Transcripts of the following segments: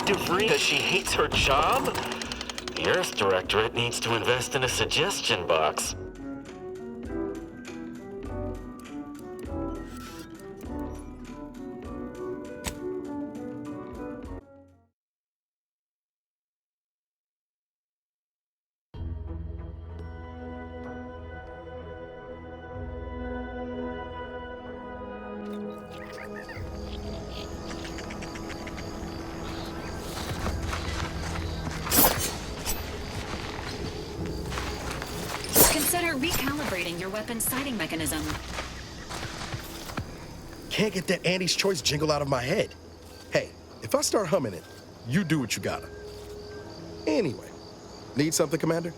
active because she hates her job? The Earth Directorate needs to invest in a suggestion box. Consider recalibrating your weapon's sighting mechanism. Can't get that Andy's Choice jingle out of my head. Hey, if I start humming it, you do what you gotta. Anyway, need something, Commander?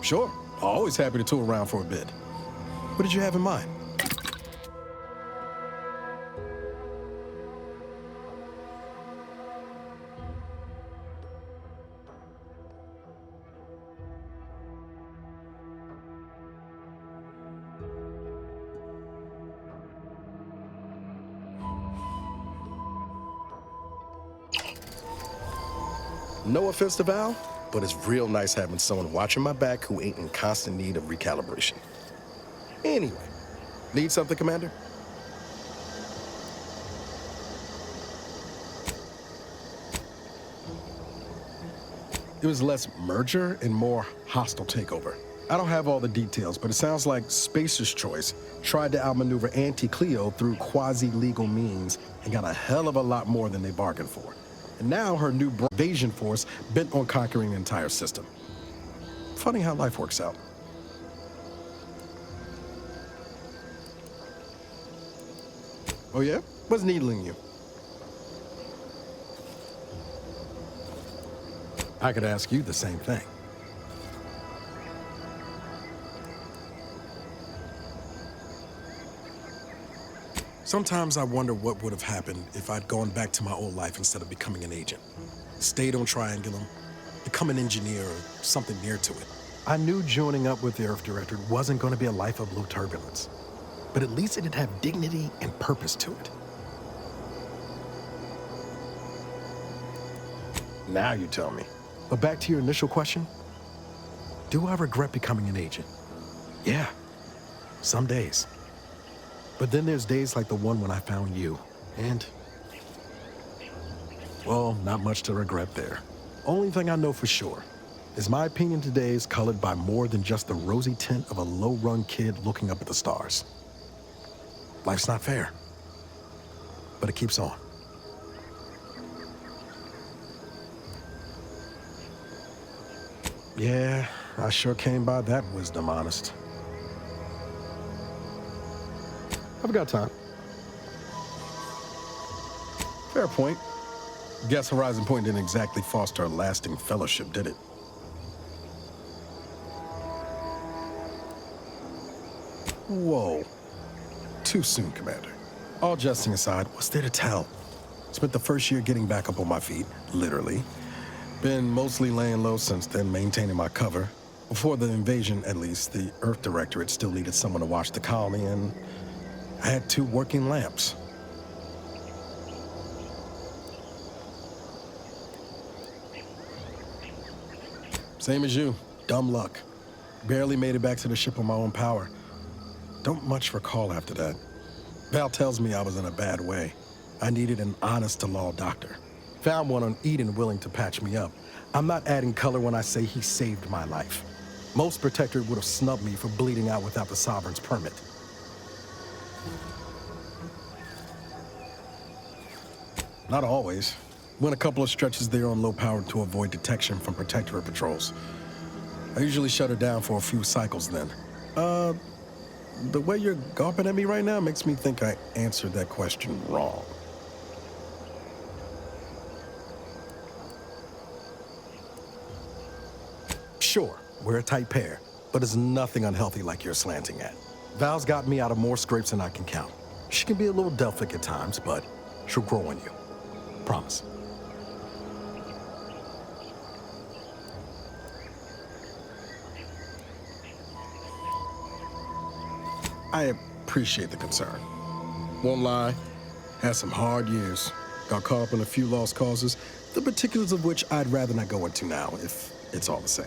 Sure, always happy to tool around for a bit. What did you have in mind? No offense to Val, but it's real nice having someone watching my back who ain't in constant need of recalibration. Anyway, need something, Commander? It was less merger and more hostile takeover. I don't have all the details, but it sounds like Spacer's Choice tried to outmaneuver Anti-Cleo through quasi-legal means and got a hell of a lot more than they bargained for. And now her new invasion force bent on conquering the entire system. Funny how life works out. Oh yeah? What's needling you? I could ask you the same thing. Sometimes I wonder what would have happened if I'd gone back to my old life instead of becoming an agent. Stayed on Triangulum, become an engineer or something near to it. I knew joining up with the Earth Directorate wasn't going to be a life of low turbulence, but at least it'd have dignity and purpose to it. Now you tell me. But back to your initial question, do I regret becoming an agent? Yeah, some days. But then there's days like the one when I found you, and, well, not much to regret there. Only thing I know for sure is my opinion today is colored by more than just the rosy tint of a low-run kid looking up at the stars. Life's not fair, but it keeps on. Yeah, I sure came by that wisdom, honest. I've got time. Fair point. Guess Horizon Point didn't exactly foster a lasting fellowship, did it? Whoa. Too soon, Commander. All jesting aside, what's there to tell? Spent the first year getting back up on my feet, literally. Been mostly laying low since then, maintaining my cover. Before the invasion, at least, the Earth Directorate still needed someone to watch the colony, and I had 2 working lamps. Same as you, dumb luck. Barely made it back to the ship on my own power. Don't much recall after that. Val tells me I was in a bad way. I needed an honest-to-law doctor. Found one on Eden willing to patch me up. I'm not adding color when I say he saved my life. Most Protectorate would have snubbed me for bleeding out without the Sovereign's permit. Not always. Went a couple of stretches there on low power to avoid detection from Protectorate patrols. I usually shut her down for a few cycles then. The way you're gawping at me right now makes me think I answered that question wrong. Sure, we're a tight pair, but it's nothing unhealthy like you're slanting at. Val's got me out of more scrapes than I can count. She can be a little Delphic at times, but she'll grow on you. Promise. I appreciate the concern. Won't lie, had some hard years. Got caught up in a few lost causes, the particulars of which I'd rather not go into now, if it's all the same.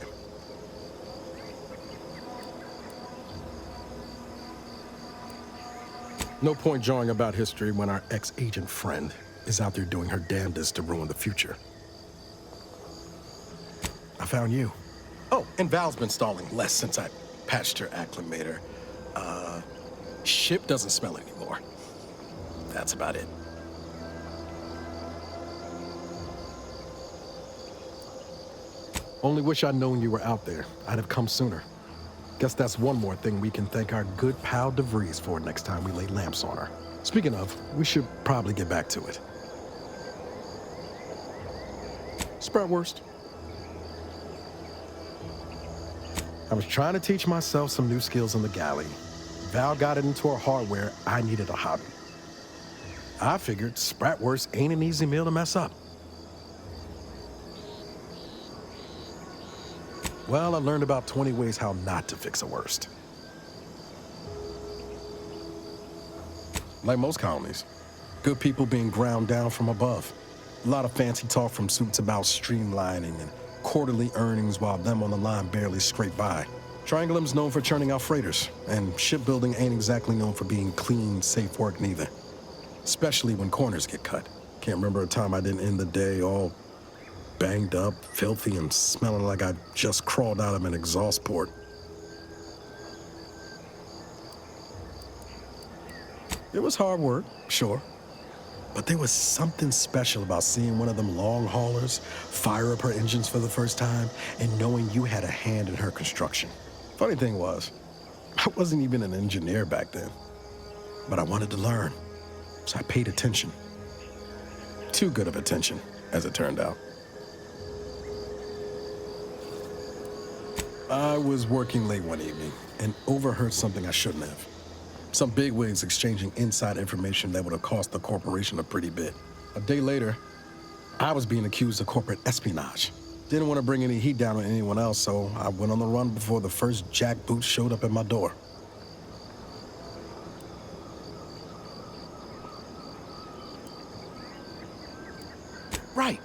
No point jawing about history when our ex-agent friend is out there doing her damnedest to ruin the future. I found you. Oh, and Val's been stalling less since I patched her acclimator. Ship doesn't smell anymore. That's about it. Only wish I'd known you were out there. I'd have come sooner. Guess that's one more thing we can thank our good pal DeVries for next time we lay lamps on her. Speaking of, we should probably get back to it. Spratwurst. I was trying to teach myself some new skills in the galley. Val got it into her hardware. I needed a hobby. I figured Spratwurst ain't an easy meal to mess up. Well, I learned about 20 ways how not to fix a wurst. Like most colonies, good people being ground down from above. A lot of fancy talk from suits about streamlining and quarterly earnings while them on the line barely scrape by. Triangulum's known for churning out freighters, and shipbuilding ain't exactly known for being clean, safe work neither. Especially when corners get cut. Can't remember a time I didn't end the day all banged up, filthy, and smelling like I just crawled out of an exhaust port. It was hard work, sure. But there was something special about seeing one of them long haulers fire up her engines for the first time and knowing you had a hand in her construction. Funny thing was, I wasn't even an engineer back then. But I wanted to learn, so I paid attention. Too good of attention, as it turned out. I was working late one evening and overheard something I shouldn't have. Some bigwigs exchanging inside information that would have cost the corporation a pretty bit. A day later, I was being accused of corporate espionage. Didn't want to bring any heat down on anyone else, so I went on the run before the first jackboot showed up at my door. Right.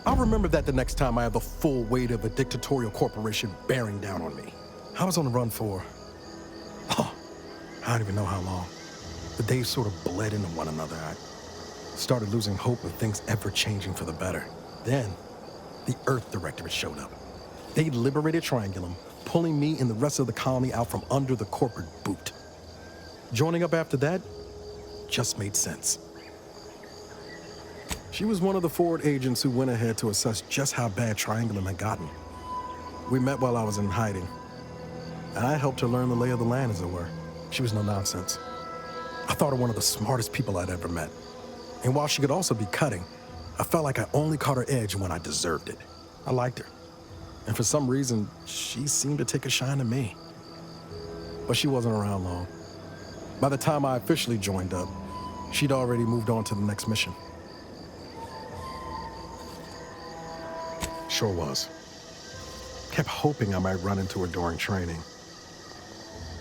I'll remember that the next time I have the full weight of a dictatorial corporation bearing down on me. I was on the run for, I don't even know how long. The days sort of bled into one another. I started losing hope of things ever changing for the better. Then, the Earth Directorate showed up. They liberated Triangulum, pulling me and the rest of the colony out from under the corporate boot. Joining up after that just made sense. She was one of the forward agents who went ahead to assess just how bad Triangulum had gotten. We met while I was in hiding, and I helped her learn the lay of the land, as it were. She was no nonsense. I thought her one of the smartest people I'd ever met. And while she could also be cutting, I felt like I only caught her edge when I deserved it. I liked her. And for some reason, she seemed to take a shine to me. But she wasn't around long. By the time I officially joined up, she'd already moved on to the next mission. Sure was. Kept hoping I might run into her during training.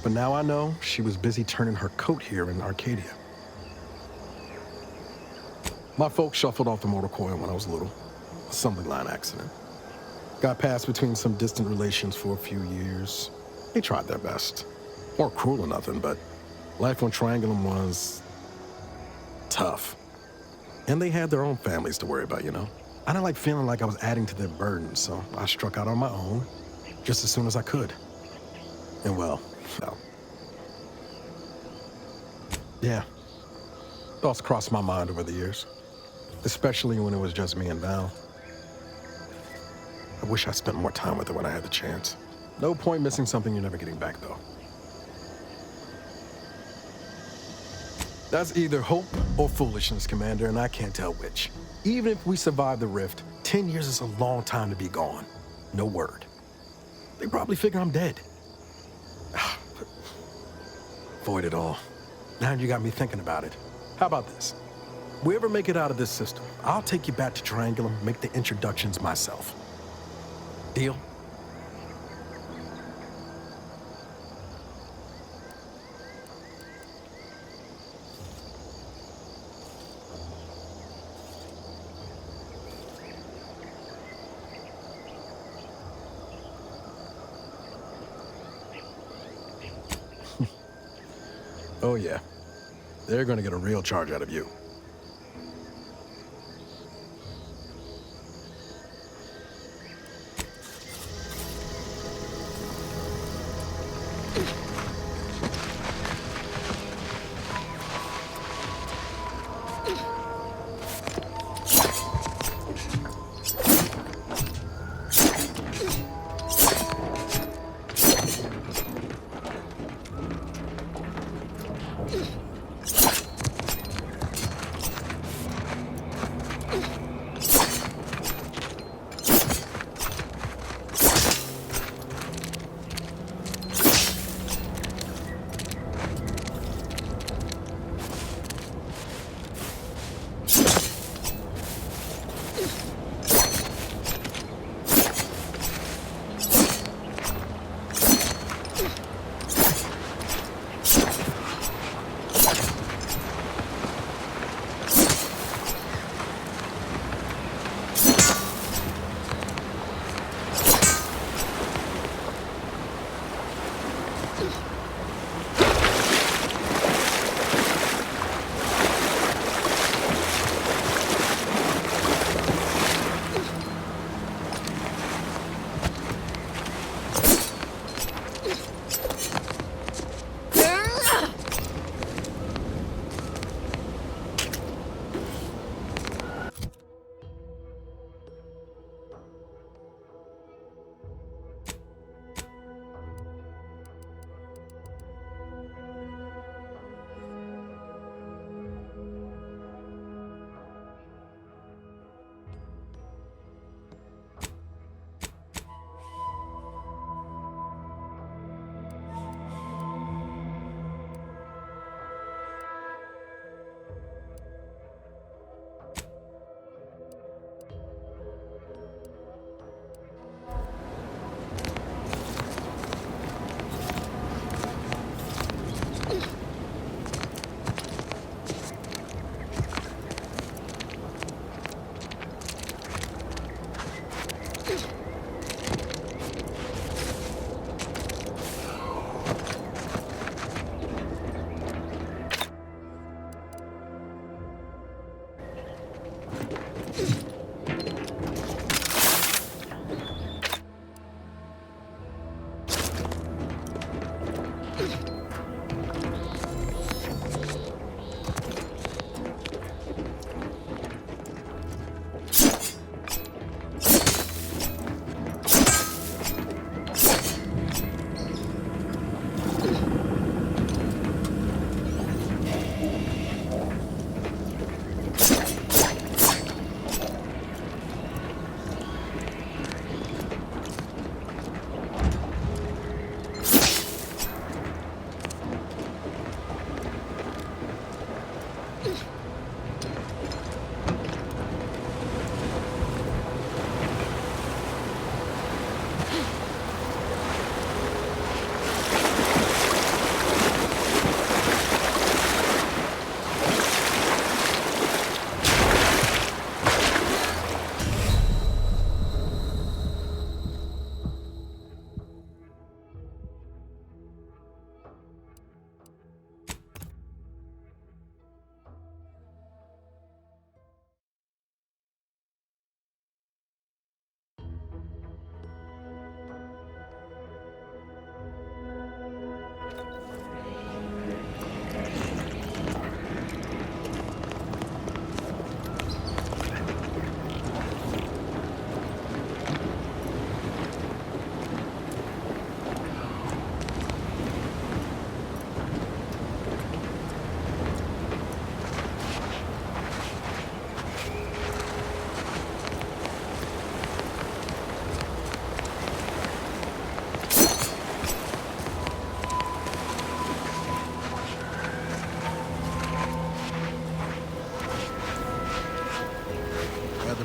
But now I know she was busy turning her coat here in Arcadia. My folks shuffled off the motor coil when I was little. Assembly line accident. Got passed between some distant relations for a few years. They tried their best. Weren't cruel or nothing, but life on Triangulum was tough. And they had their own families to worry about, you know? I didn't like feeling like I was adding to their burden, so I struck out on my own just as soon as I could. And well, yeah, thoughts crossed my mind over the years, especially when it was just me and Val. I wish I spent more time with her when I had the chance. No point missing something you're never getting back, though. That's either hope or foolishness, Commander, and I can't tell which. Even if we survive the rift, 10 years is a long time to be gone. No word. They probably figure I'm dead. Void it all. Now you got me thinking about it. How about this? We ever make it out of this system, I'll take you back to Triangulum and make the introductions myself. Deal? Oh, yeah. They're gonna get a real charge out of you.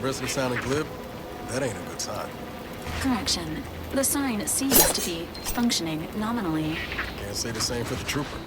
University sounding glib? That ain't a good sign. Correction. The sign seems to be functioning nominally. Can't say the same for the trooper.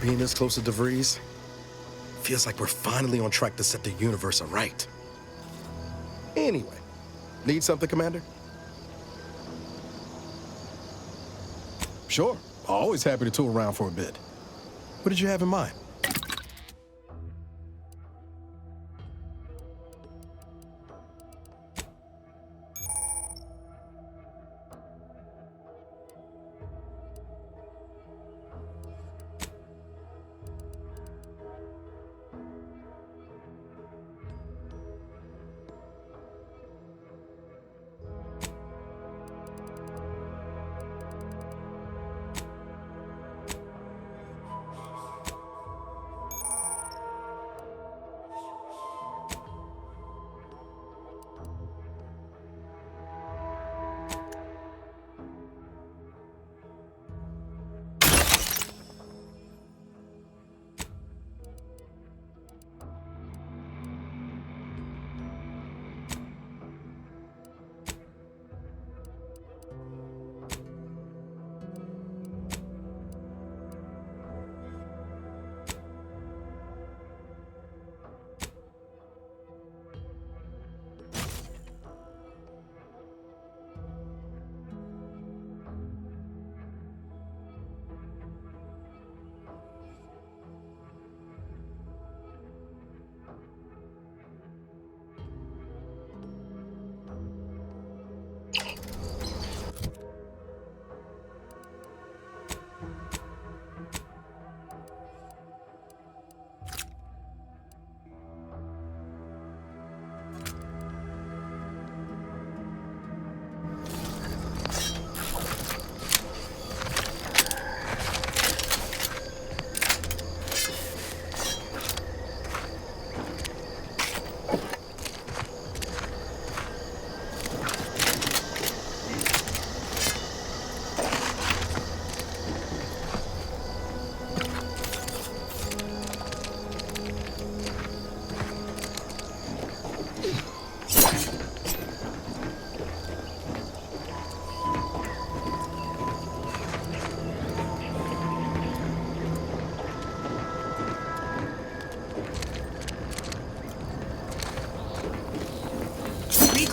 Being this close to DeVries feels like we're finally on track to set the universe aright. Anyway, need something, Commander? Sure. Always happy to tool around for a bit. What did you have in mind?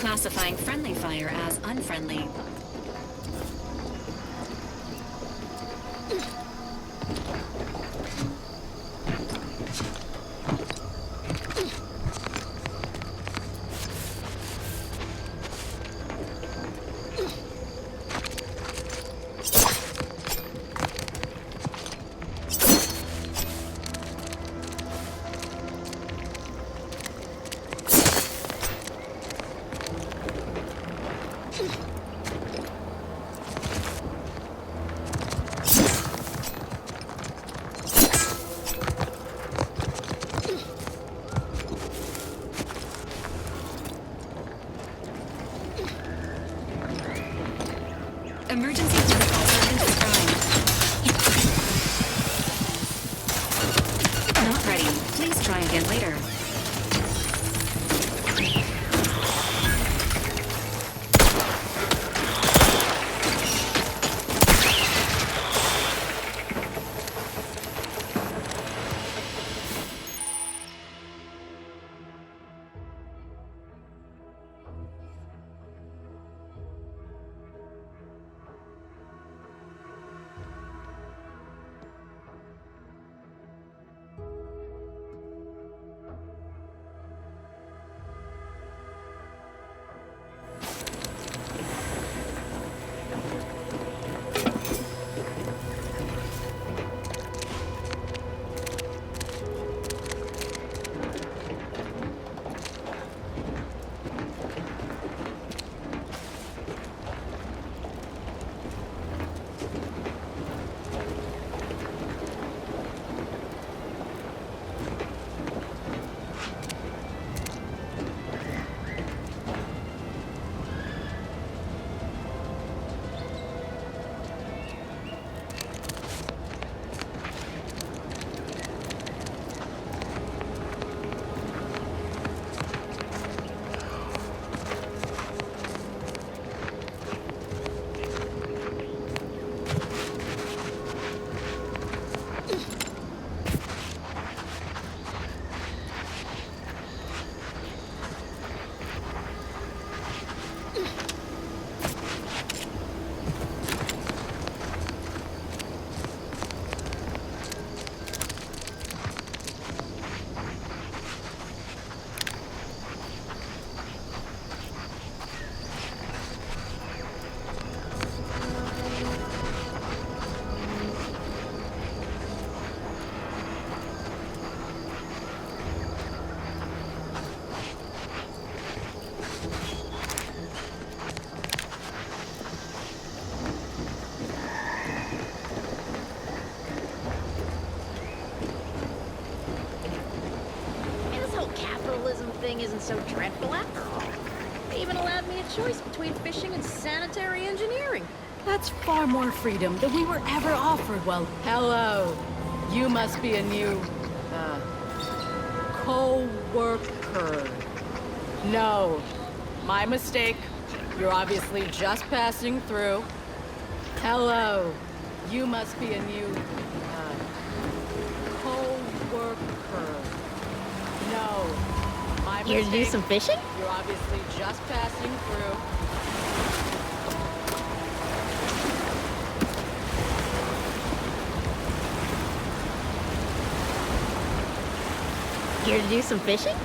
Classifying friendly fire as unfriendly. Emergency protocols have been described. Not ready. Please try again later. thing isn't so dreadful after all. They even allowed me a choice between fishing and sanitary engineering. That's far more freedom than we were ever offered. Well, hello. You must be a new, co-worker. No, my mistake. You're obviously just passing through. Hello. You must be a new, co-worker. No, my mistake. Here to do some fishing? You're obviously just passing through. Here to do some fishing?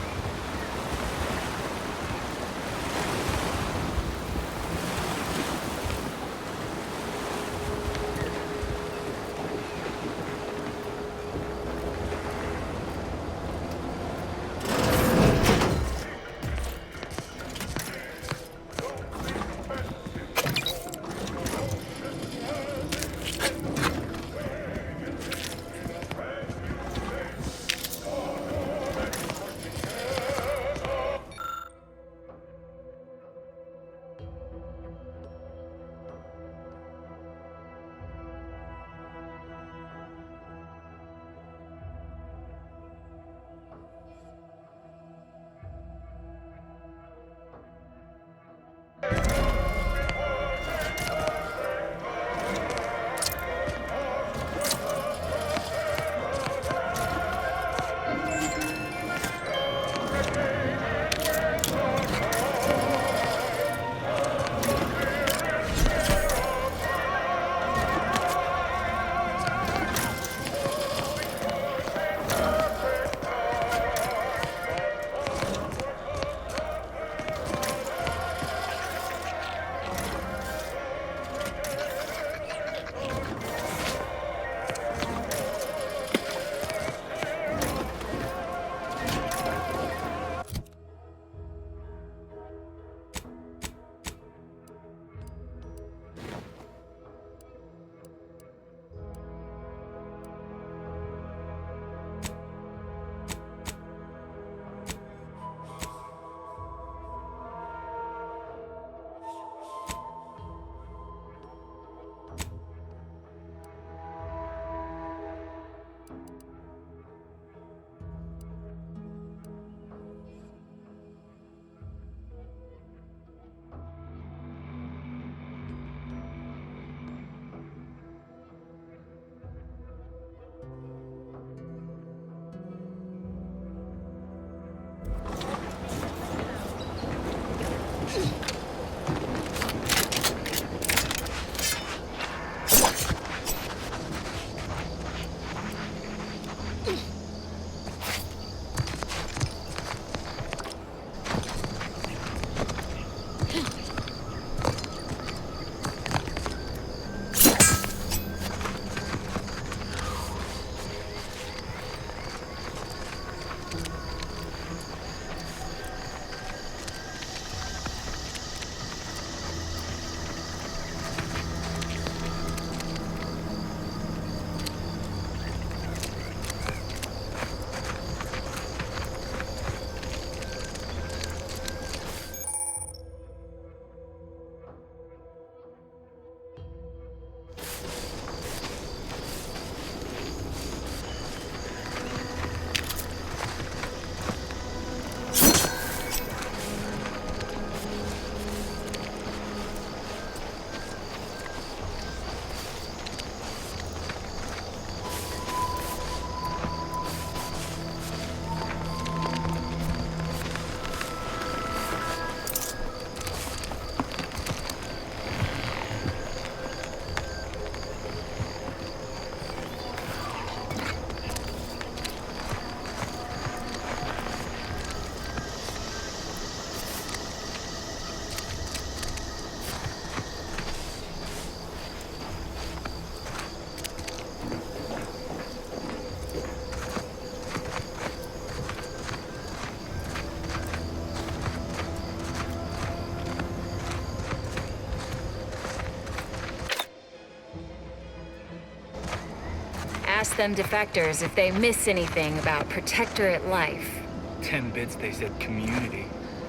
Ask them defectors if they miss anything about Protectorate life. 10 bits they said community.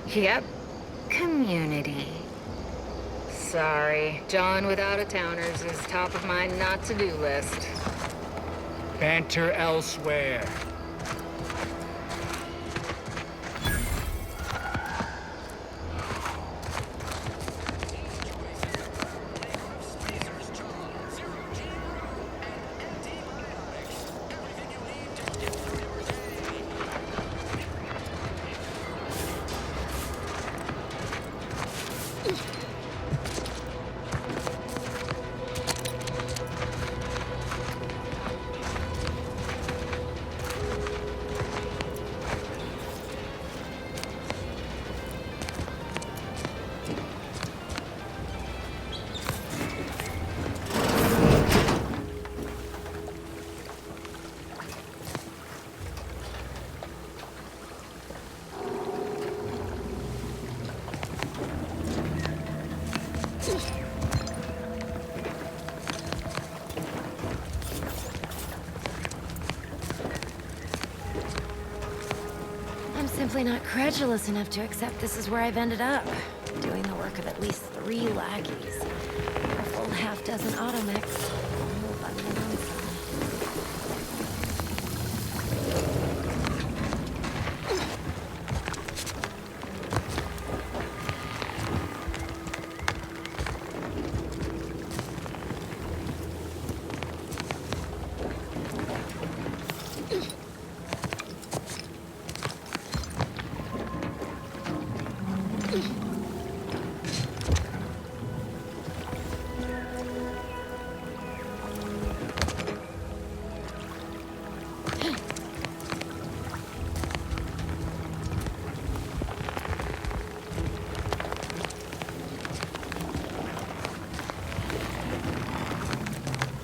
Yep, community. Sorry, John with out-of-towners is top of my not-to-do list. Banter elsewhere. I'm simply not credulous enough to accept this is where I've ended up. Doing the work of at least 3 lackeys. A full half-dozen automechs. All by my lonesome.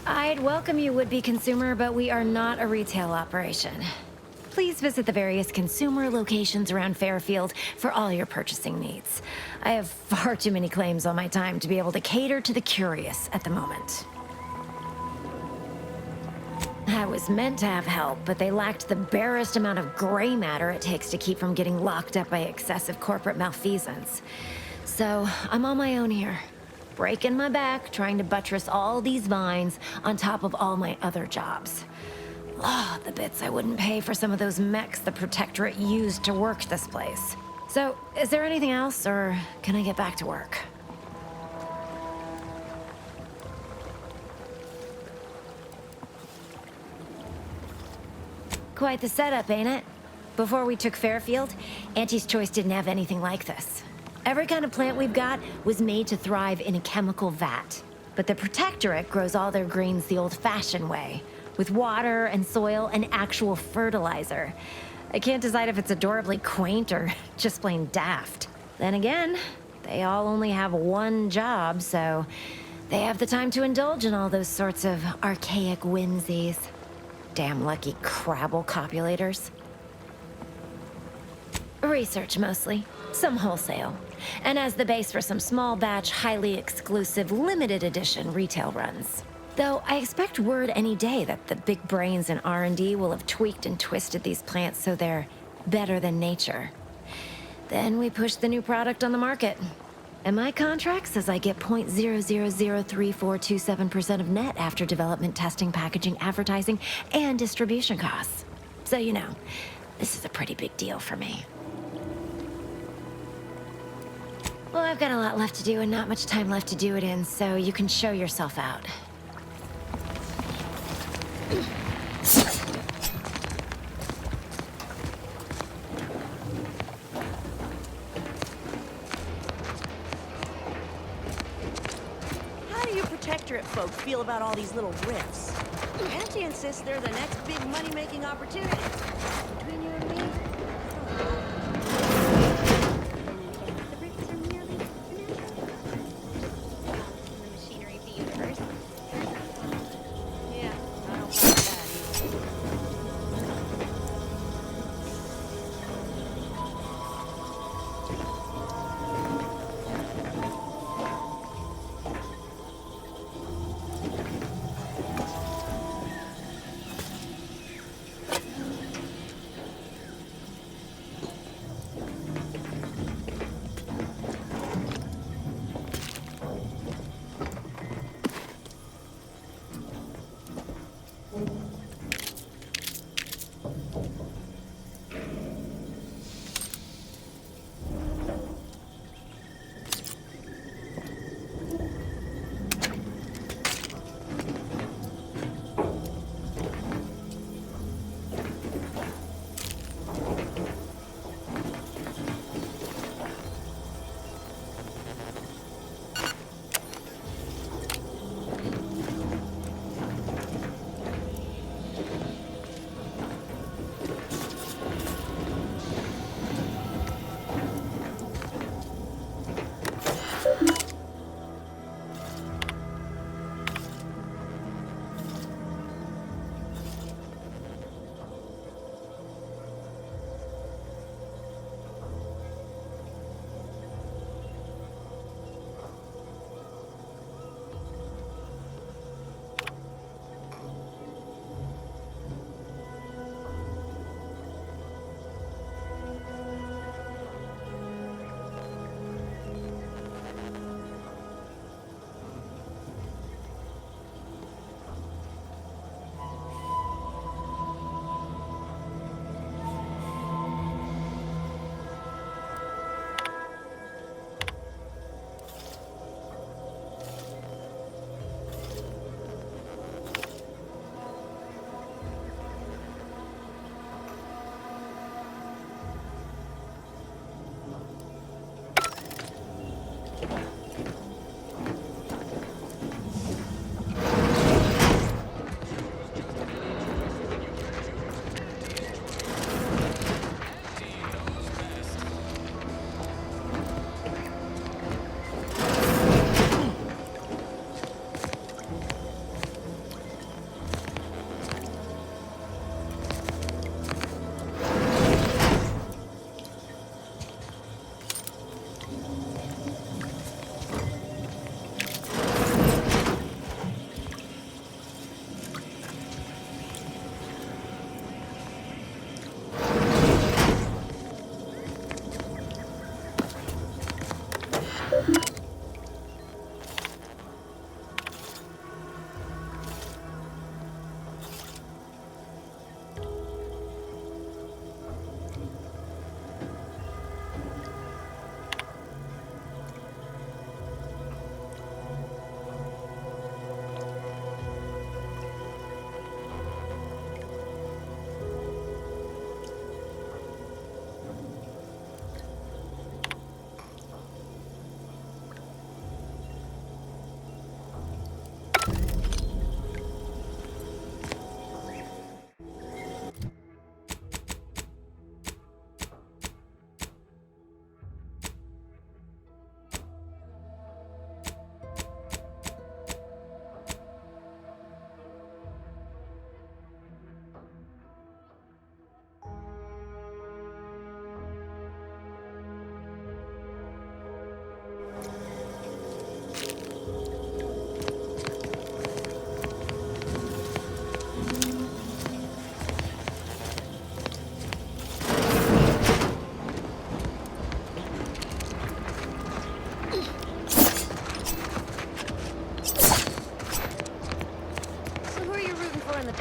I'd welcome you, would-be consumer, but we are not a retail operation. Please visit the various consumer locations around Fairfield for all your purchasing needs. I have far too many claims on my time to be able to cater to the curious at the moment. I was meant to have help, but they lacked the barest amount of gray matter it takes to keep from getting locked up by excessive corporate malfeasance. So, I'm on my own here. Breaking my back, trying to buttress all these vines on top of all my other jobs. Oh, the bits I wouldn't pay for some of those mechs the Protectorate used to work this place. So, is there anything else, or can I get back to work? Quite the setup, ain't it? Before we took Fairfield, Auntie's Choice didn't have anything like this. Every kind of plant we've got was made to thrive in a chemical vat. But the Protectorate grows all their greens the old-fashioned way, with water and soil and actual fertilizer. I can't decide if it's adorably quaint or just plain daft. Then again, they all only have one job, so they have the time to indulge in all those sorts of archaic whimsies. Damn lucky Crabble copulators. Research mostly, some wholesale, and as the base for some small batch, highly exclusive, limited edition retail runs. Though I expect word any day that the big brains in R&D will have tweaked and twisted these plants so they're better than nature. Then we push the new product on the market. And my contract says I get 0.003427% of net after development, testing, packaging, advertising, and distribution costs. So you know, this is a pretty big deal for me. Well, I've got a lot left to do and not much time left to do it in, so you can show yourself out. How do you Protectorate folks feel about all these little rifts? Auntie insists they're the next big money-making opportunity. Between you and me,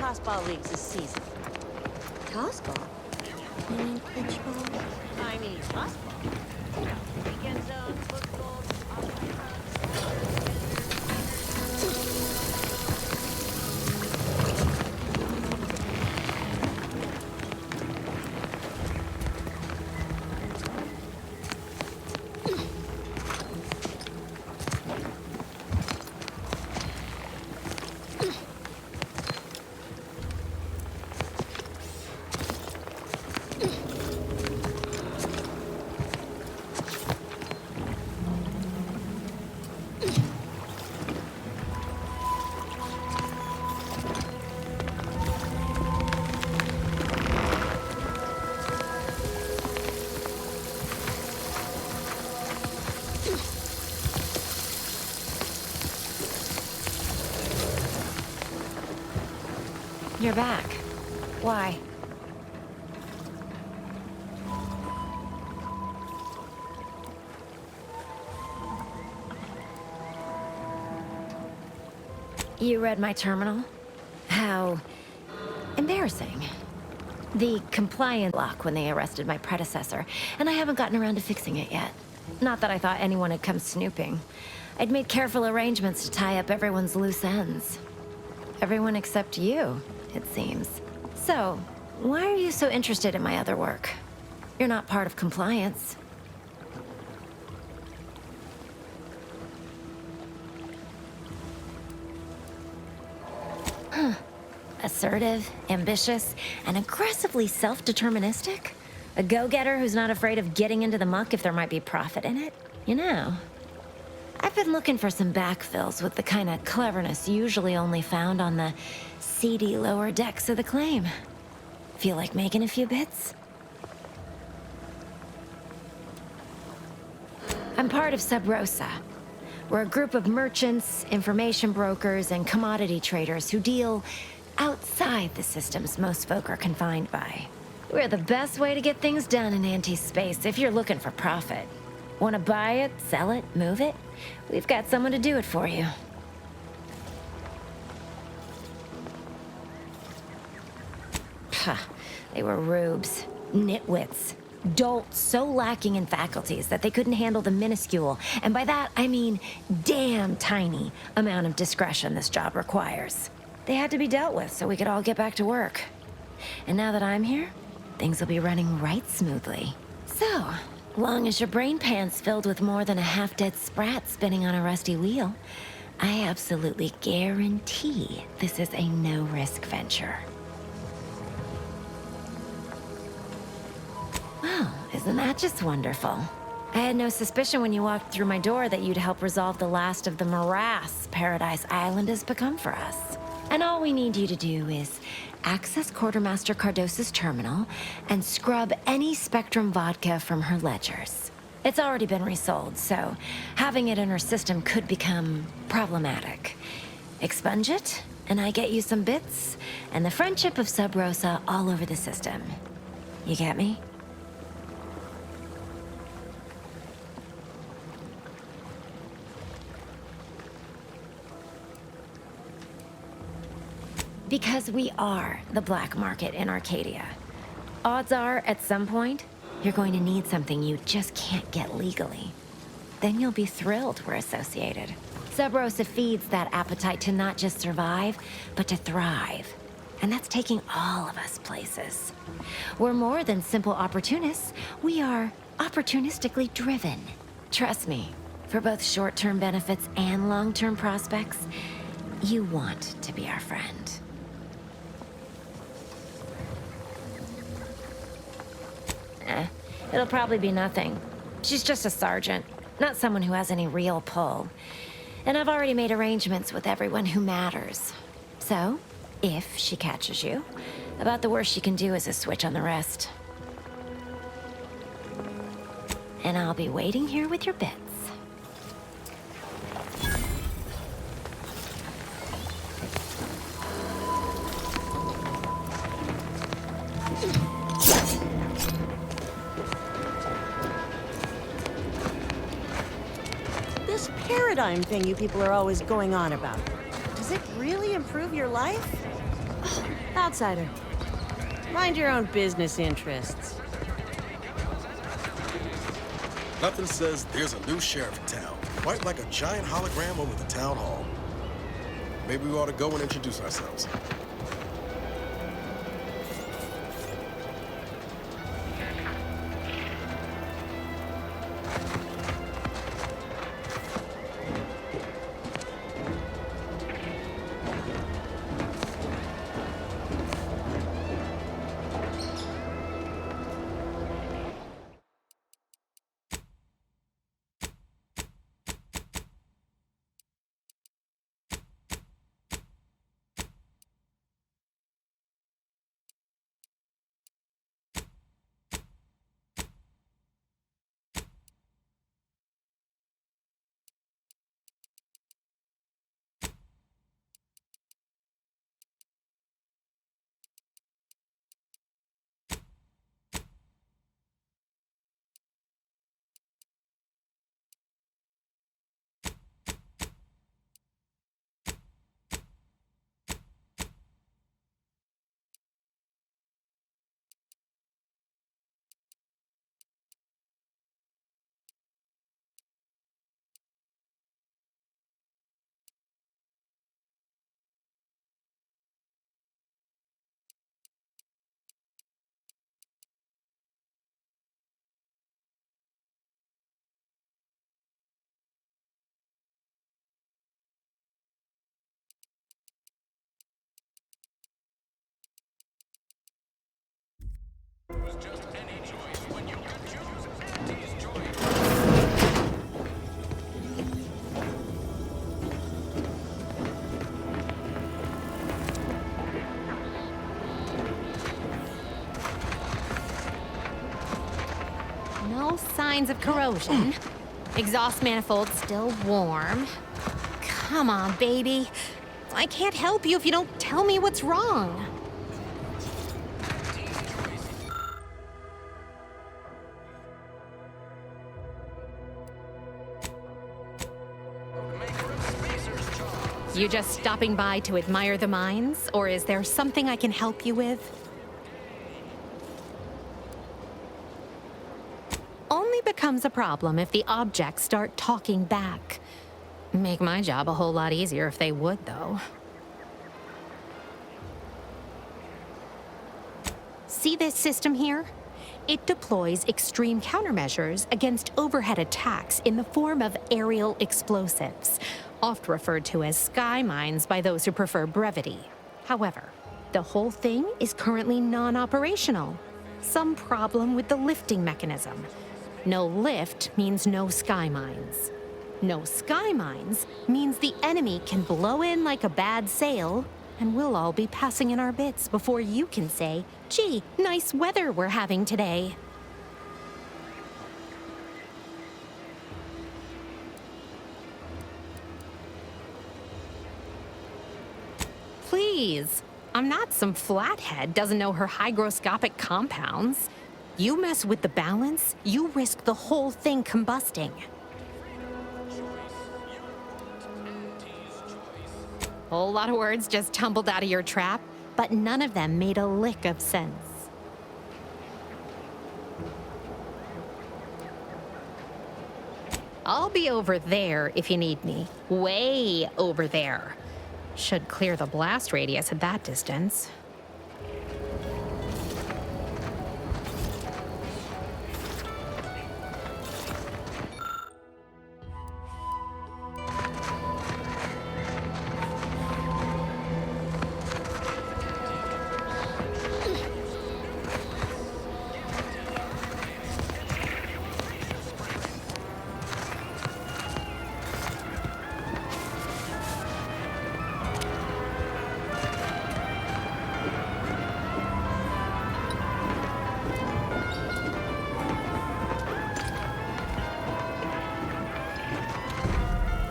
tossball leagues this season. Tossball? You mean pitch ball? I mean tossball. You know, weekend zones, book goals, offside runs. You're back. Why? You read my terminal? How embarrassing. The compliance lock when they arrested my predecessor, and I haven't gotten around to fixing it yet. Not that I thought anyone had come snooping. I'd made careful arrangements to tie up everyone's loose ends. Everyone except you, it seems. So, why are you so interested in my other work? You're not part of compliance. Assertive, ambitious, and aggressively self-deterministic? A go-getter who's not afraid of getting into the muck if there might be profit in it? You know, I've been looking for some backfills with the kind of cleverness usually only found on the seedy lower decks of the claim. Feel like making a few bits? I'm part of Sub Rosa. We're a group of merchants, information brokers, and commodity traders who deal outside the systems most folk are confined by. We're the best way to get things done in anti-space if you're looking for profit. Want to buy it, sell it, move it? We've got someone to do it for you. They were rubes, nitwits, dolts so lacking in faculties that they couldn't handle the minuscule, and by that I mean damn tiny, amount of discretion this job requires. They had to be dealt with so we could all get back to work. And now that I'm here, things will be running right smoothly. So, long as your brain pan's filled with more than a half-dead sprat spinning on a rusty wheel, I absolutely guarantee this is a no-risk venture. Well, isn't that just wonderful? I had no suspicion when you walked through my door that you'd help resolve the last of the morass Paradise Island has become for us. And all we need you to do is access Quartermaster Cardos's terminal and scrub any Spectrum vodka from her ledgers. It's already been resold, so having it in her system could become problematic. Expunge it, and I get you some bits, and the friendship of Sub Rosa all over the system. You get me? Because we are the black market in Arcadia. Odds are, at some point, you're going to need something you just can't get legally. Then you'll be thrilled we're associated. Sub Rosa feeds that appetite to not just survive, but to thrive. And that's taking all of us places. We're more than simple opportunists. We are opportunistically driven. Trust me, for both short-term benefits and long-term prospects, you want to be our friend. It'll probably be nothing. She's just a sergeant, not someone who has any real pull. And I've already made arrangements with everyone who matters. So, if she catches you, about the worst she can do is a switch on the rest. And I'll be waiting here with your bits. Paradigm thing you people are always going on about. Does it really improve your life? Oh, outsider. Mind your own business interests. Nothing says there's a new sheriff in town, quite like a giant hologram over the town hall. Maybe we ought to go and introduce ourselves. No signs of corrosion. Exhaust manifold still warm. Come on, baby. I can't help you if you don't tell me what's wrong. You just stopping by to admire the mines, or is there something I can help you with? Only becomes a problem if the objects start talking back. Make my job a whole lot easier if they would, though. See this system here? It deploys extreme countermeasures against overhead attacks in the form of aerial explosives, oft referred to as sky mines by those who prefer brevity. However, the whole thing is currently non-operational. Some problem with the lifting mechanism. No lift means no sky mines. No sky mines means the enemy can blow in like a bad sail, and we'll all be passing in our bits before you can say, "Gee, nice weather we're having today." Please, I'm not some flathead doesn't know her hygroscopic compounds. You mess with the balance, you risk the whole thing combusting. Whole lot of words just tumbled out of your trap, but none of them made a lick of sense. I'll be over there if you need me. Way over there. Should clear the blast radius at that distance.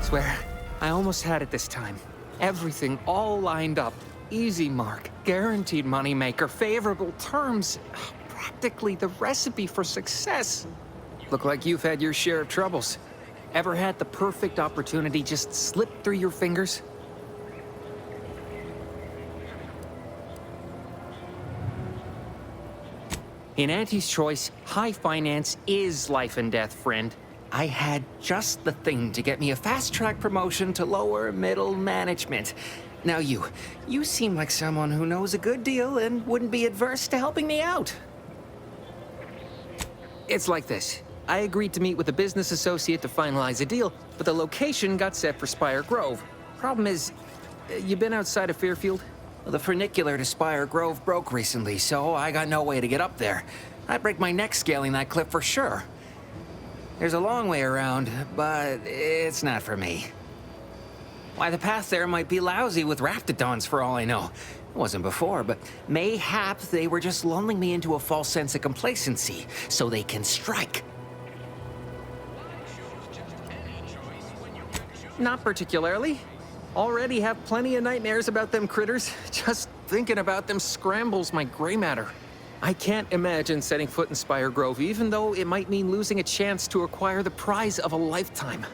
Swear, I almost had it this time. Everything all lined up. Easy mark, guaranteed moneymaker, favorable terms. Practically the recipe for success. Look like you've had your share of troubles. Ever had the perfect opportunity just slip through your fingers? In Auntie's choice, high finance is life and death, friend. I had just the thing to get me a fast-track promotion to lower middle management. Now you seem like someone who knows a good deal and wouldn't be adverse to helping me out. It's like this. I agreed to meet with a business associate to finalize a deal, but the location got set for Spire Grove. Problem is, you been outside of Fairfield? Well, the funicular to Spire Grove broke recently, so I got no way to get up there. I'd break my neck scaling that cliff for sure. There's a long way around, but it's not for me. Why, the path there might be lousy with raptidons for all I know. It wasn't before, but mayhap they were just lulling me into a false sense of complacency so they can strike. Not particularly. Already have plenty of nightmares about them critters. Just thinking about them scrambles my gray matter. I can't imagine setting foot in Spire Grove, even though it might mean losing a chance to acquire the prize of a lifetime.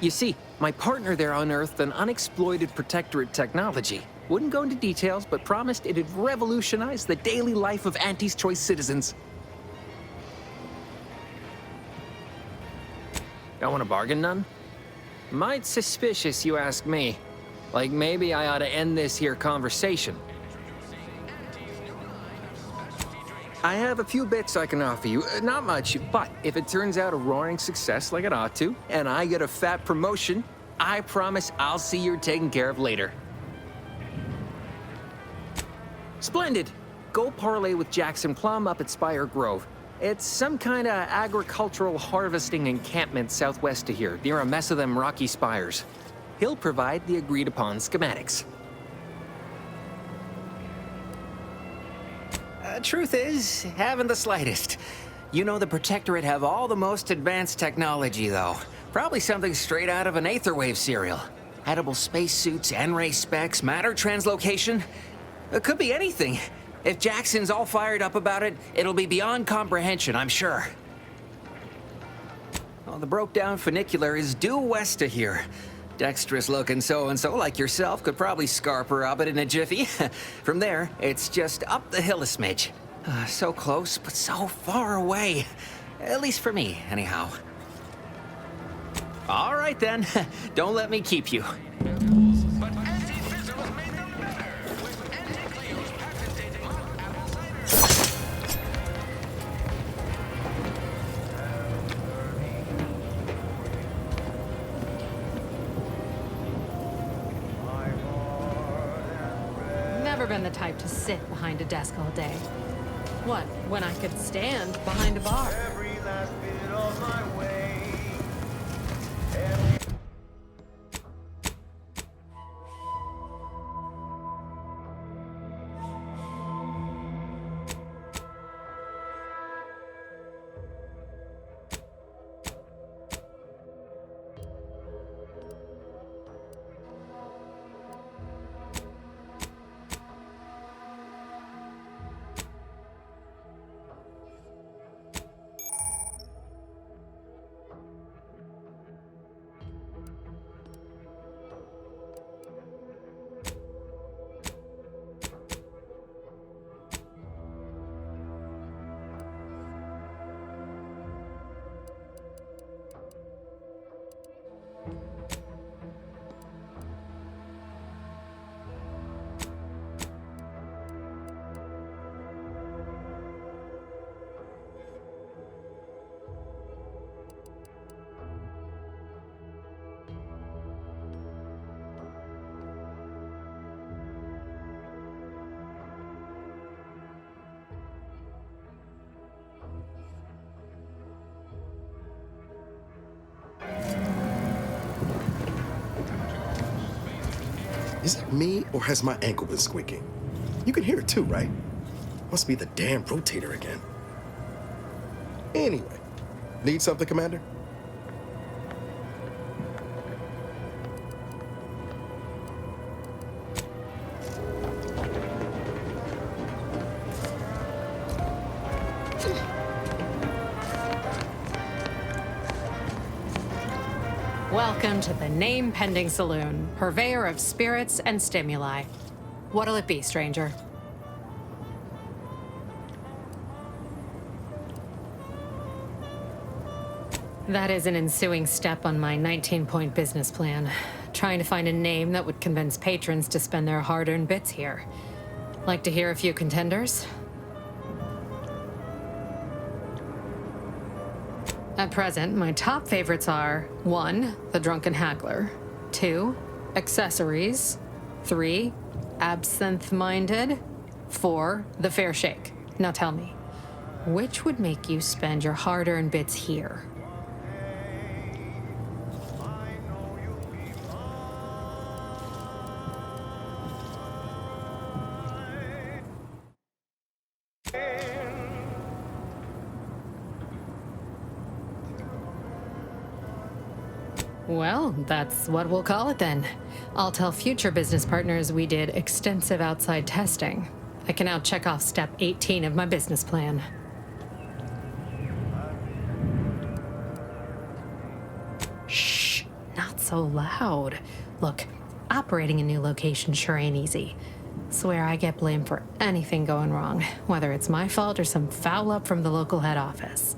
You see, my partner there unearthed an unexploited protectorate technology. Wouldn't go into details, but promised it'd revolutionize the daily life of Auntie's Choice citizens. Got want a bargain, none? Might suspicious, you ask me. Like maybe I ought to end this here conversation. I have a few bits I can offer you. Not much, but if it turns out a roaring success like it ought to, and I get a fat promotion, I promise I'll see you're taken care of later. Splendid. go parlay with Jackson Plum up at Spire Grove. It's some kind of agricultural harvesting encampment southwest of here, near a mess of them rocky spires. He'll provide the agreed-upon schematics. Truth is, haven't the slightest. You know the Protectorate have all the most advanced technology, though. Probably something straight out of an Aetherwave serial. Edible spacesuits, N-ray specs, matter translocation. It could be anything. If Jackson's all fired up about it, it'll be beyond comprehension, I'm sure. Well, the broke-down funicular is due west of here. Dexterous-looking so-and-so like yourself could probably scarp her up it in a jiffy. From there, it's just up the hill a smidge. So close, but so far away. At least for me, anyhow. All right, then. Don't let me keep you. But anti-fizzles made them better with Anti-Cleo's patented apple cider. Never been the type to sit behind a desk all day. What, when I could stand behind a bar? Every last bit of my way. Is it me, or has my ankle been squeaking? You can hear it too, right? Must be the damn rotator again. Anyway, need something, Commander? Welcome to the name-pending saloon, purveyor of spirits and stimuli. What'll it be, stranger? That is an ensuing step on my 19-point business plan. Trying to find a name that would convince patrons to spend their hard-earned bits here. Like to hear a few contenders? At present, my top favorites are 1. The Drunken Haggler, 2. Accessories, 3. Absinthe-Minded, 4. The Fair Shake. Now tell me, which would make you spend your hard-earned bits here? Well, that's what we'll call it then. I'll tell future business partners we did extensive outside testing. I can now check off step 18 of my business plan. Shh, not so loud. Look, operating a new location sure ain't easy. Swear I get blamed for anything going wrong, whether it's my fault or some foul up from the local head office.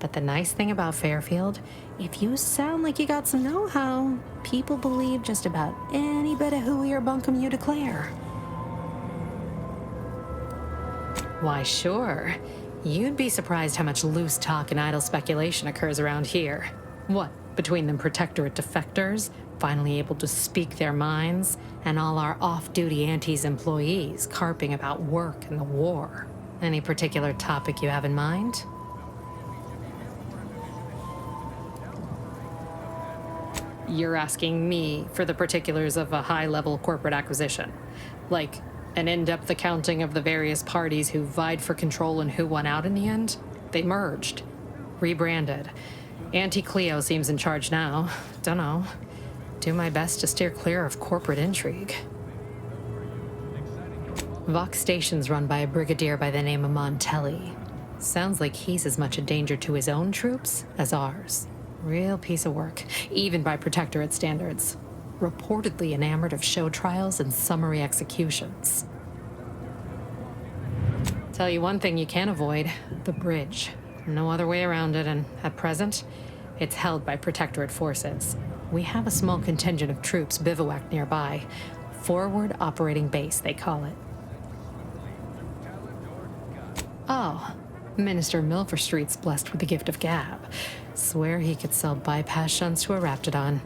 But the nice thing about Fairfield, if you sound like you got some know-how, people believe just about any bit of hooey or bunkum you declare. Why, sure. You'd be surprised how much loose talk and idle speculation occurs around here. What, Between the Protectorate defectors, finally able to speak their minds, and all our off-duty Antes employees carping about work and the war. Any particular topic you have in mind? You're asking me for the particulars of a high-level corporate acquisition. Like, an in-depth accounting of the various parties who vied for control and who won out in the end? They merged. Rebranded. Auntie Cleo seems in charge now. Dunno. Do my best to steer clear of corporate intrigue. Vox Station's run by a brigadier by the name of Montelli. Sounds like he's as much a danger to his own troops as ours. Real piece of work, even by Protectorate standards. Reportedly enamored of show trials and summary executions. Tell you one thing you can't avoid, the bridge. No other way around it, and at present, it's held by Protectorate forces. We have a small contingent of troops bivouacked nearby. Forward Operating Base, they call it. Oh, Minister Milverstreet's blessed with the gift of gab. Swear he could sell bypass shunts to a Raptidon.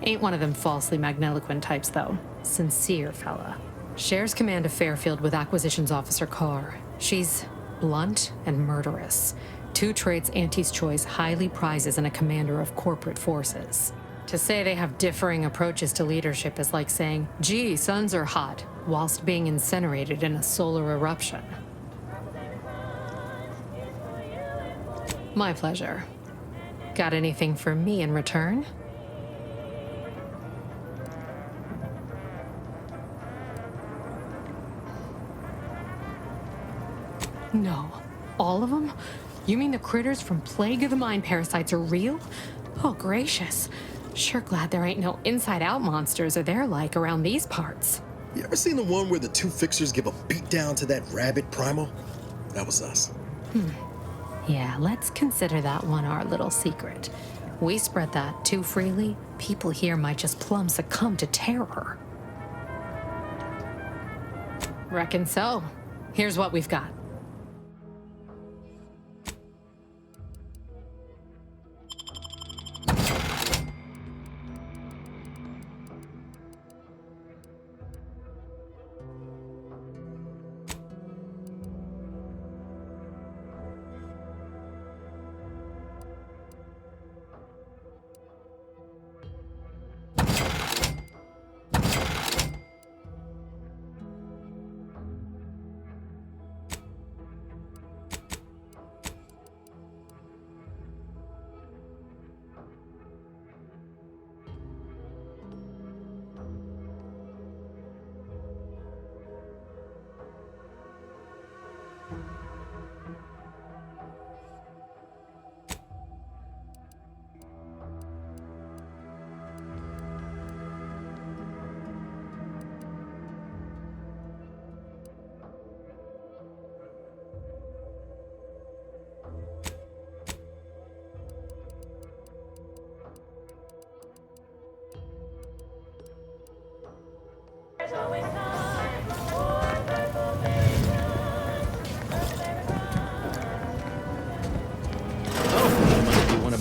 Ain't one of them falsely magniloquent types, though. Sincere fella. Shares command of Fairfield with Acquisitions Officer Carr. She's blunt and murderous. Two traits Auntie's Choice highly prizes in a commander of corporate forces. To say they have differing approaches to leadership is like saying, gee, suns are hot, whilst being incinerated in a solar eruption. My pleasure. Got anything for me in return? No. All of them? You mean the critters from Plague of the Mind parasites are real? Oh, gracious. Sure glad there ain't no inside-out monsters or they're like around these parts. You ever seen the one where the two fixers give a beatdown to that rabid primal? That was us. Yeah, let's consider that one our little secret. We spread that too freely, people here might just plumb succumb to terror. Reckon so. Here's what we've got.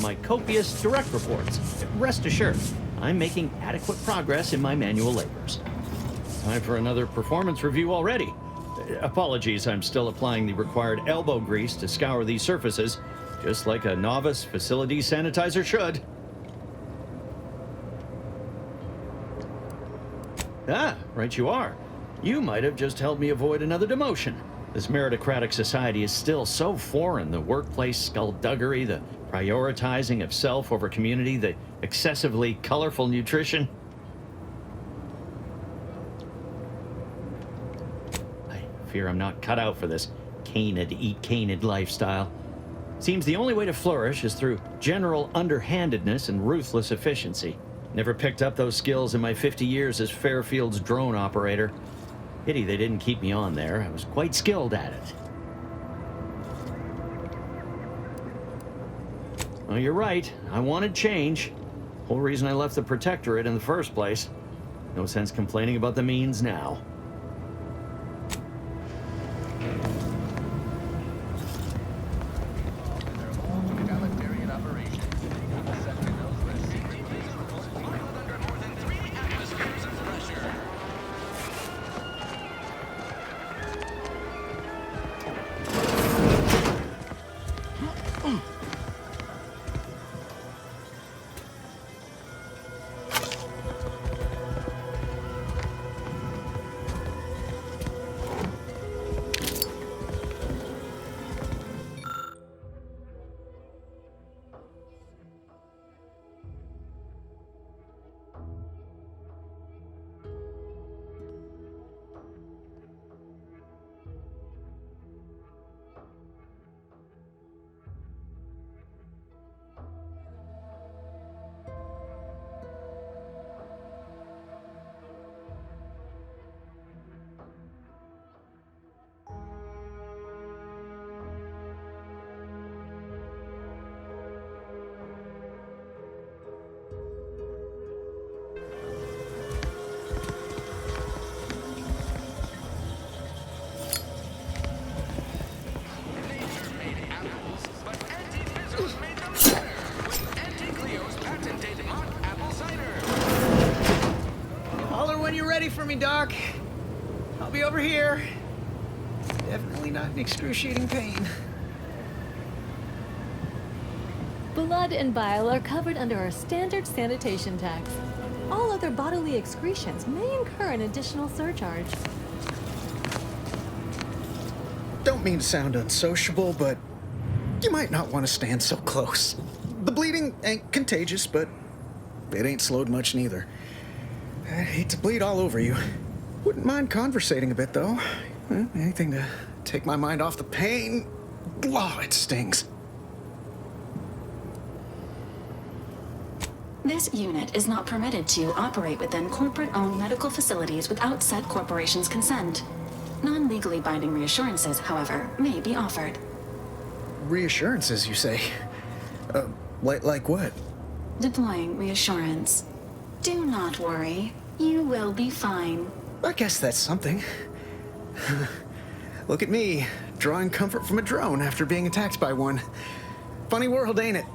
My copious direct reports. Rest assured, I'm making adequate progress in my manual labors. Time for another performance review already. Apologies, I'm still applying the required elbow grease to scour these surfaces, just like a novice facility sanitizer should. Ah, right you are. You might have just helped me avoid another demotion. This meritocratic society is still so foreign. The workplace skullduggery, the prioritizing of self over community, the excessively colorful nutrition. I fear I'm not cut out for this canid, eat canid lifestyle. Seems the only way to flourish is through general underhandedness and ruthless efficiency. Never picked up those skills in my 50 years as Fairfield's drone operator. Pity they didn't keep me on there. I was quite skilled at it. Well, you're right. I wanted change. Whole reason I left the Protectorate in the first place. No sense complaining about the means now. Egalitarian operations. The sector knows their me, Doc. I'll be over here. Definitely not in excruciating pain. Blood and bile are covered under our standard sanitation tax. All other bodily excretions may incur an additional surcharge. Don't mean to sound unsociable, but you might not want to stand so close. The bleeding ain't contagious, but it ain't slowed much neither. I'd hate to bleed all over you. Wouldn't mind conversating a bit, though. Anything to take my mind off the pain. Oh, it stings. This unit is not permitted to operate within corporate-owned medical facilities without said corporation's consent. Non-legally binding reassurances, however, may be offered. Reassurances, you say? Like what? Deploying reassurance. Do not worry. You will be fine. I guess that's something. Look at me, drawing comfort from a drone after being attacked by one. Funny world, ain't it?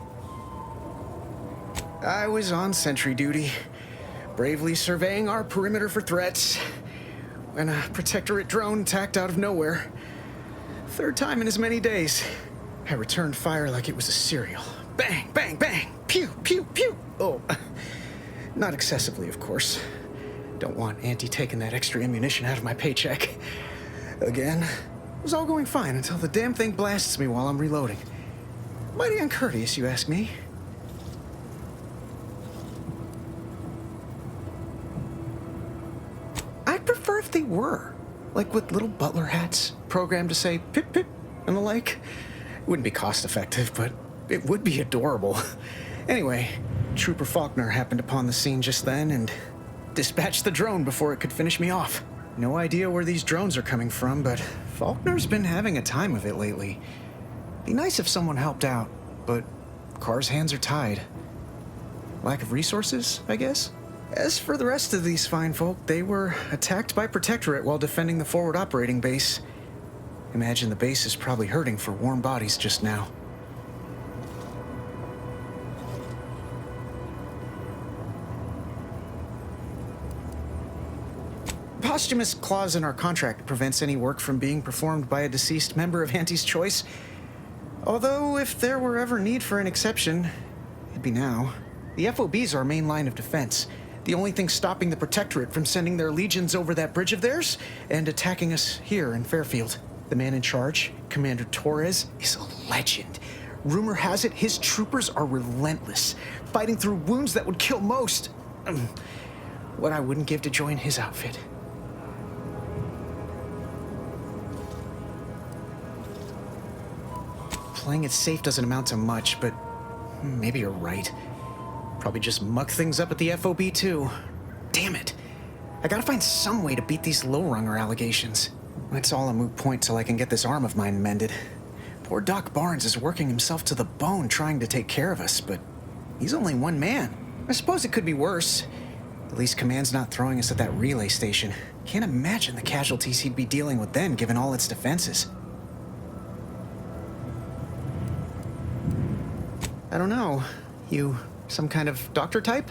I was on sentry duty, bravely surveying our perimeter for threats, when a protectorate drone attacked out of nowhere. Third time in as many days. I returned fire like it was a cereal. Bang, bang, bang! Pew, pew, pew! Oh, not excessively, of course. Don't want Auntie taking that extra ammunition out of my paycheck. Again, it was all going fine until the damn thing blasts me while I'm reloading. Mighty uncourteous, you ask me. I'd prefer if they were. Like with little butler hats, programmed to say pip pip and the like. Wouldn't be cost effective, but it would be adorable. Anyway, Trooper Faulkner happened upon the scene just then and dispatched the drone before it could finish me off. No idea where these drones are coming from, but Faulkner's been having a time of it lately. Be nice if someone helped out, but Carr's hands are tied. Lack of resources, I guess? As for the rest of these fine folk, they were attacked by Protectorate while defending the forward operating base. Imagine the base is probably hurting for warm bodies just now. Posthumous clause in our contract prevents any work from being performed by a deceased member of Auntie's choice. Although, if there were ever need for an exception, it'd be now. The FOB's our main line of defense. The only thing stopping the Protectorate from sending their legions over that bridge of theirs and attacking us here in Fairfield. The man in charge, Commander Torres, is a legend. Rumor has it his troopers are relentless, fighting through wounds that would kill most. What I wouldn't give to join his outfit. Playing it safe doesn't amount to much, but maybe you're right. Probably just muck things up at the FOB too. Damn it. I gotta find some way to beat these low-runger allegations. It's all a moot point till I can get this arm of mine mended. Poor Doc Barnes is working himself to the bone trying to take care of us, but he's only one man. I suppose it could be worse. At least Command's not throwing us at that relay station. Can't imagine the casualties he'd be dealing with then, given all its defenses. I don't know. You some kind of doctor type?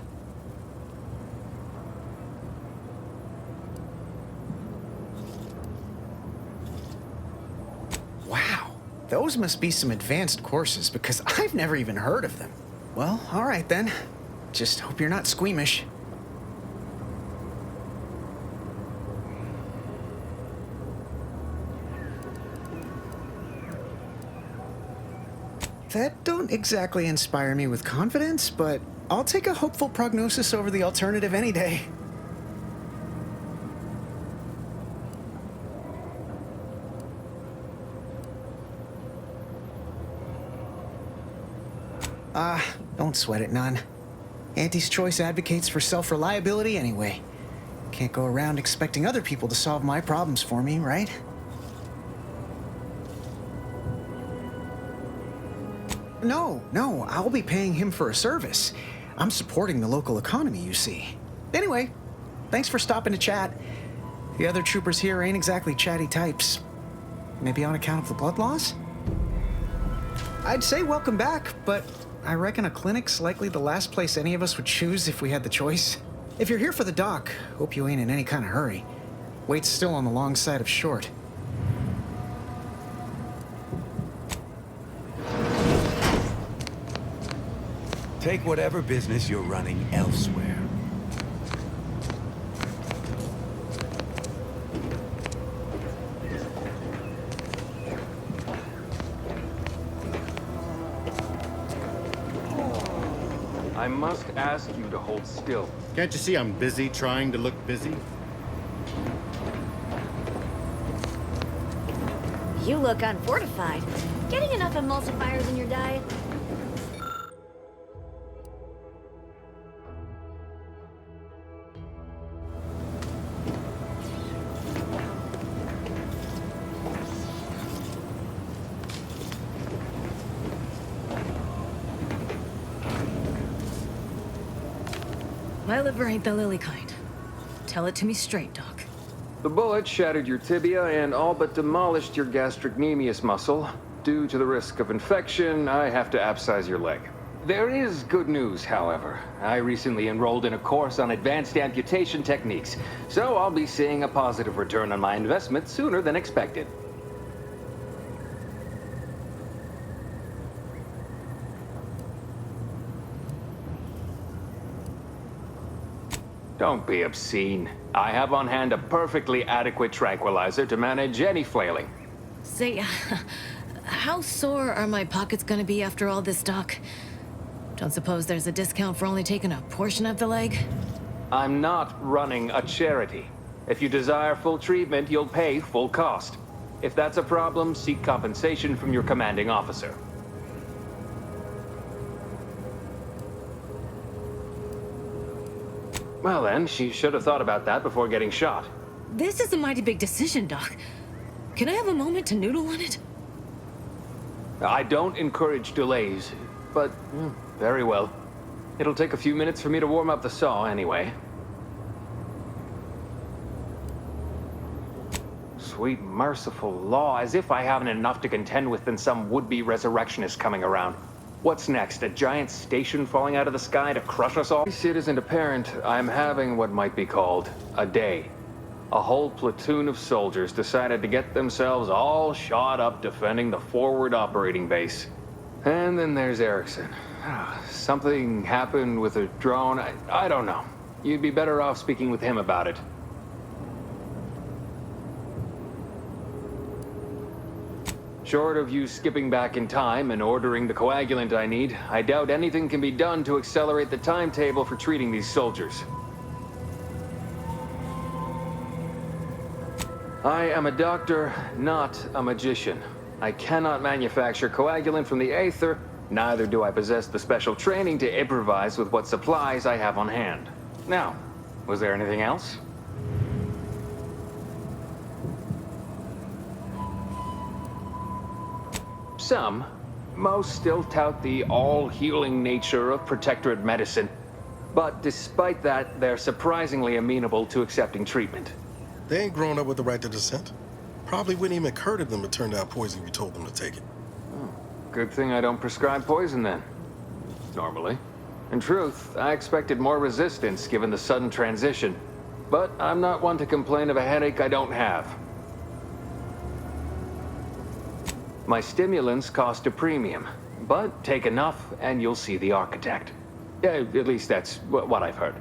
Wow, those must be some advanced courses because I've never even heard of them. Well, all right then. Just hope you're not squeamish. That don't exactly inspire me with confidence, but I'll take a hopeful prognosis over the alternative any day. Don't sweat it none. Auntie's choice advocates for self-reliability anyway. Can't go around expecting other people to solve my problems for me, right? No, I'll be paying him for a service. I'm supporting the local economy, you see. Anyway, thanks for stopping to chat. The other troopers here ain't exactly chatty types. Maybe on account of the blood loss? I'd say welcome back, but I reckon a clinic's likely the last place any of us would choose if we had the choice. If you're here for the dock, hope you ain't in any kind of hurry. Wait's still on the long side of short. Take whatever business you're running elsewhere. I must ask you to hold still. Can't you see I'm busy trying to look busy? You look unfortified. Getting enough emulsifiers in your diet? My liver ain't the lily kind. Tell it to me straight, Doc. The bullet shattered your tibia and all but demolished your gastrocnemius muscle. Due to the risk of infection, I have to abscise your leg. There is good news, however. I recently enrolled in a course on advanced amputation techniques, so I'll be seeing a positive return on my investment sooner than expected. Don't be obscene. I have on hand a perfectly adequate tranquilizer to manage any flailing. Say, how sore are my pockets gonna be after all this, Doc? Don't suppose there's a discount for only taking a portion of the leg? I'm not running a charity. If you desire full treatment, you'll pay full cost. If that's a problem, seek compensation from your commanding officer. Well then, she should have thought about that before getting shot. This is a mighty big decision, Doc. Can I have a moment to noodle on it? I don't encourage delays, but very well. It'll take a few minutes for me to warm up the saw anyway. Sweet merciful law, as if I haven't enough to contend with than some would-be resurrectionist coming around. What's next? A giant station falling out of the sky to crush us all? If it isn't apparent, I'm having what might be called a day. A whole platoon of soldiers decided to get themselves all shot up defending the forward operating base. And then there's Erickson. Something happened with a drone. I don't know. You'd be better off speaking with him about it. Short of you skipping back in time and ordering the coagulant I need, I doubt anything can be done to accelerate the timetable for treating these soldiers. I am a doctor, not a magician. I cannot manufacture coagulant from the aether, neither do I possess the special training to improvise with what supplies I have on hand. Now, was there anything else? Some. Most still tout the all-healing nature of Protectorate medicine. But despite that, they're surprisingly amenable to accepting treatment. They ain't grown up with the right to dissent. Probably wouldn't even occur to them to turn down poison if you told them to take it. Good thing I don't prescribe poison then. Normally. In truth, I expected more resistance given the sudden transition. But I'm not one to complain of a headache I don't have. My stimulants cost a premium, but take enough and you'll see the architect. At least that's what I've heard.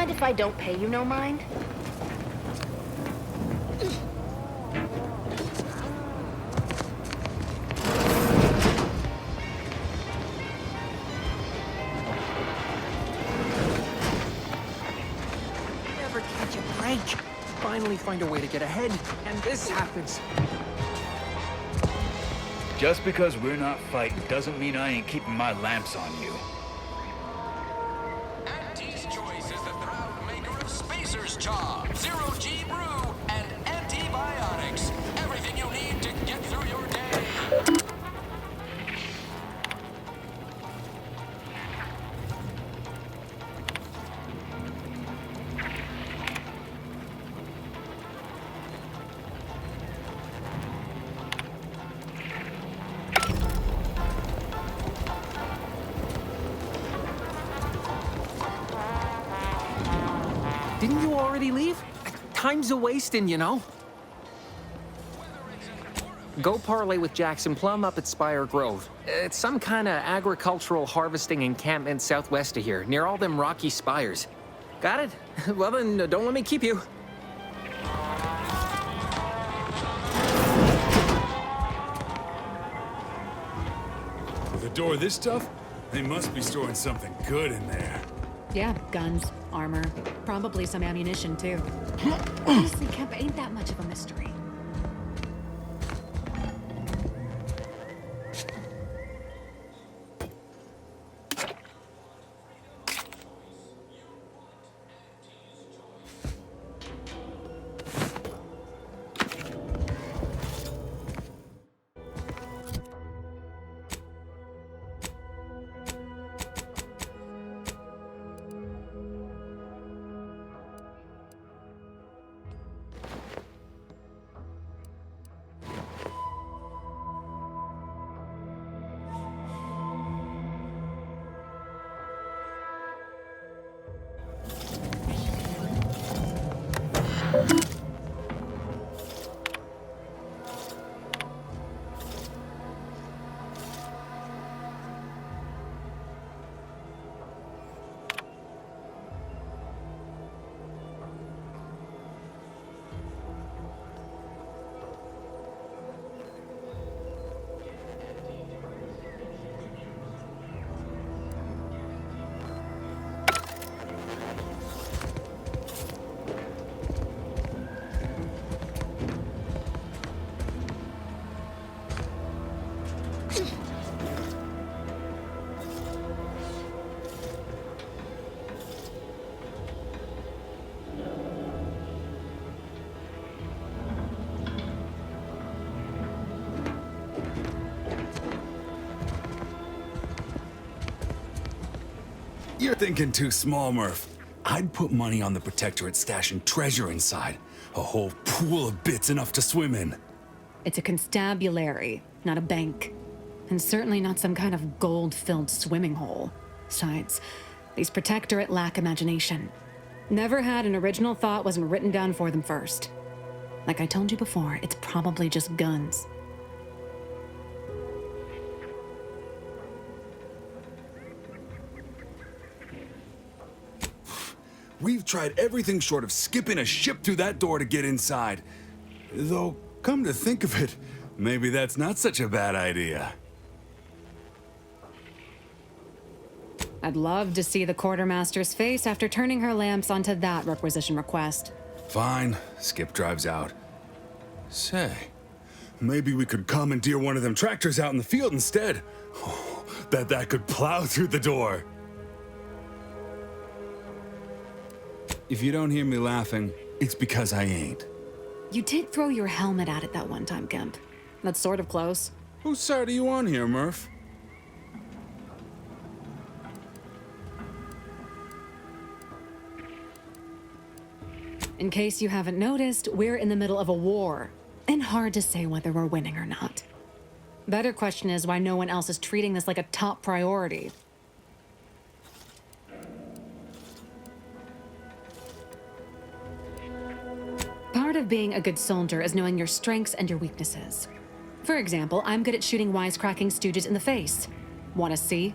If I don't pay you no mind? sake! Finally find a way to get ahead, and this happens. Just because we're not fighting doesn't mean I ain't keeping my lamps on you. Auntie's Choice is the proud maker of Spacer's Chaw, Zero G Brew, and antibiotics. Everything you need to get through your day. Didn't you already leave? Time's a-wasting, you know. Go parlay with Jackson Plum up at Spire Grove. It's some kind of agricultural harvesting encampment southwest of here, near all them rocky spires. Got it? Well then, don't let me keep you. With a door this tough, they must be storing something good in there. Yeah, guns, armor, probably some ammunition too. Honestly, Kemp ain't that much of a mystery. You're thinking too small, Murph. I'd put money on the Protectorate stashing treasure inside. A whole pool of bits enough to swim in. It's a constabulary, not a bank. And certainly not some kind of gold-filled swimming hole. Besides, these Protectorate lack imagination. Never had an original thought wasn't written down for them first. Like I told you before, it's probably just guns. We've tried everything short of skipping a ship through that door to get inside. Though, come to think of it, maybe that's not such a bad idea. I'd love to see the quartermaster's face after turning her lamps onto that requisition request. Fine, Skip drives out. Say, maybe we could commandeer one of them tractors out in the field instead. Oh, that could plow through the door. If you don't hear me laughing, it's because I ain't. You did throw your helmet at it that one time, Kemp. That's sort of close. Whose side are you on here, Murph? In case you haven't noticed, we're in the middle of a war, and hard to say whether we're winning or not. Better question is why no one else is treating this like a top priority. Part of being a good soldier is knowing your strengths and your weaknesses. For example, I'm good at shooting wisecracking stooges in the face. Want to see?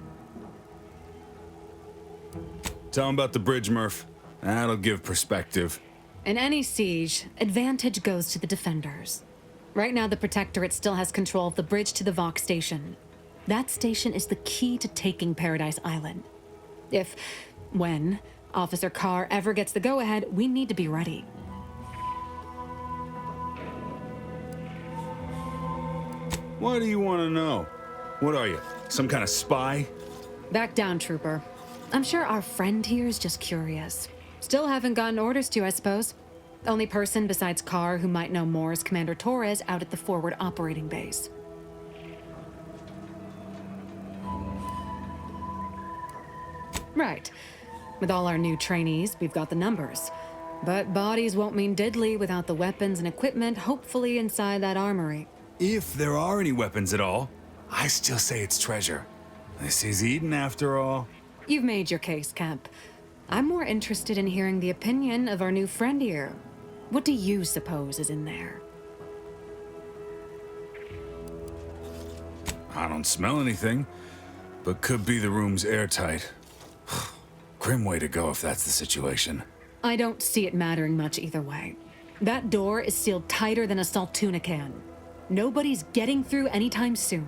Tell him about the bridge, Murph. That'll give perspective. In any siege, advantage goes to the defenders. Right now, the Protectorate still has control of the bridge to the Vox station. That station is the key to taking Paradise Island. When Officer Carr ever gets the go-ahead, we need to be ready. Why do you want to know? What are you, some kind of spy? Back down, Trooper. I'm sure our friend here is just curious. Still haven't gotten orders to, I suppose. The only person besides Carr who might know more is Commander Torres out at the forward operating base. Right. With all our new trainees, we've got the numbers. But bodies won't mean diddly without the weapons and equipment hopefully inside that armory. If there are any weapons at all, I still say it's treasure. This is Eden after all. You've made your case, Cap. I'm more interested in hearing the opinion of our new friend here. What do you suppose is in there? I don't smell anything, but could be the room's airtight. Grim way to go if that's the situation. I don't see it mattering much either way. That door is sealed tighter than a salt tuna can. Nobody's getting through anytime soon.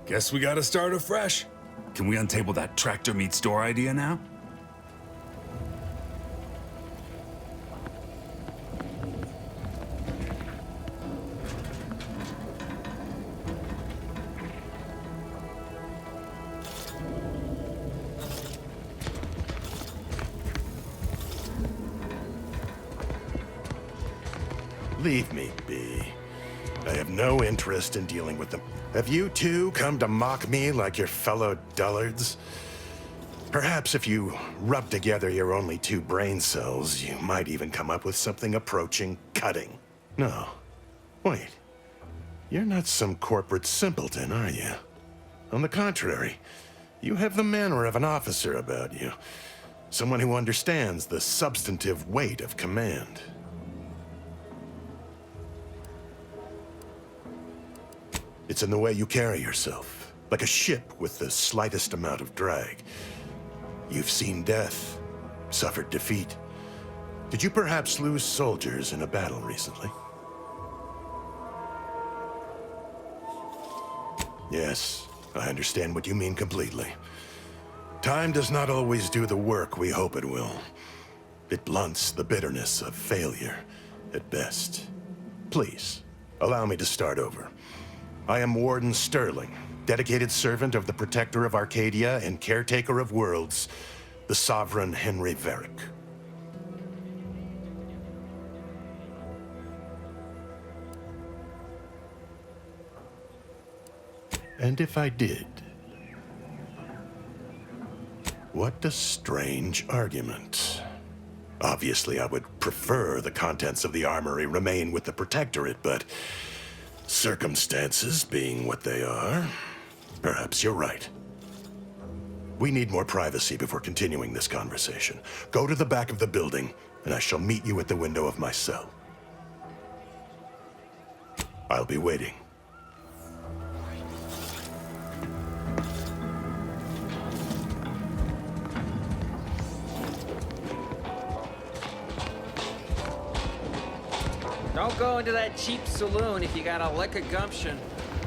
Guess we gotta start afresh. Can we untable that tractor meets door idea now? Leave me be. I have no interest in dealing with them. Have you two come to mock me like your fellow dullards? Perhaps if you rub together your only 2 brain cells, you might even come up with something approaching cutting. No. Wait. You're not some corporate simpleton, are you? On the contrary, you have the manner of an officer about you. Someone who understands the substantive weight of command. It's in the way you carry yourself, like a ship with the slightest amount of drag. You've seen death, suffered defeat. Did you perhaps lose soldiers in a battle recently? Yes, I understand what you mean completely. Time does not always do the work we hope it will. It blunts the bitterness of failure, at best. Please, allow me to start over. I am Warden Sterling, dedicated servant of the Protector of Arcadia and caretaker of worlds, the Sovereign Henry Varick. And if I did? What a strange argument. Obviously, I would prefer the contents of the armory remain with the Protectorate, but circumstances being what they are, perhaps you're right. We need more privacy before continuing this conversation. Go to the back of the building, and I shall meet you at the window of my cell. I'll be waiting. Don't go into that cheap saloon if you got a lick of gumption.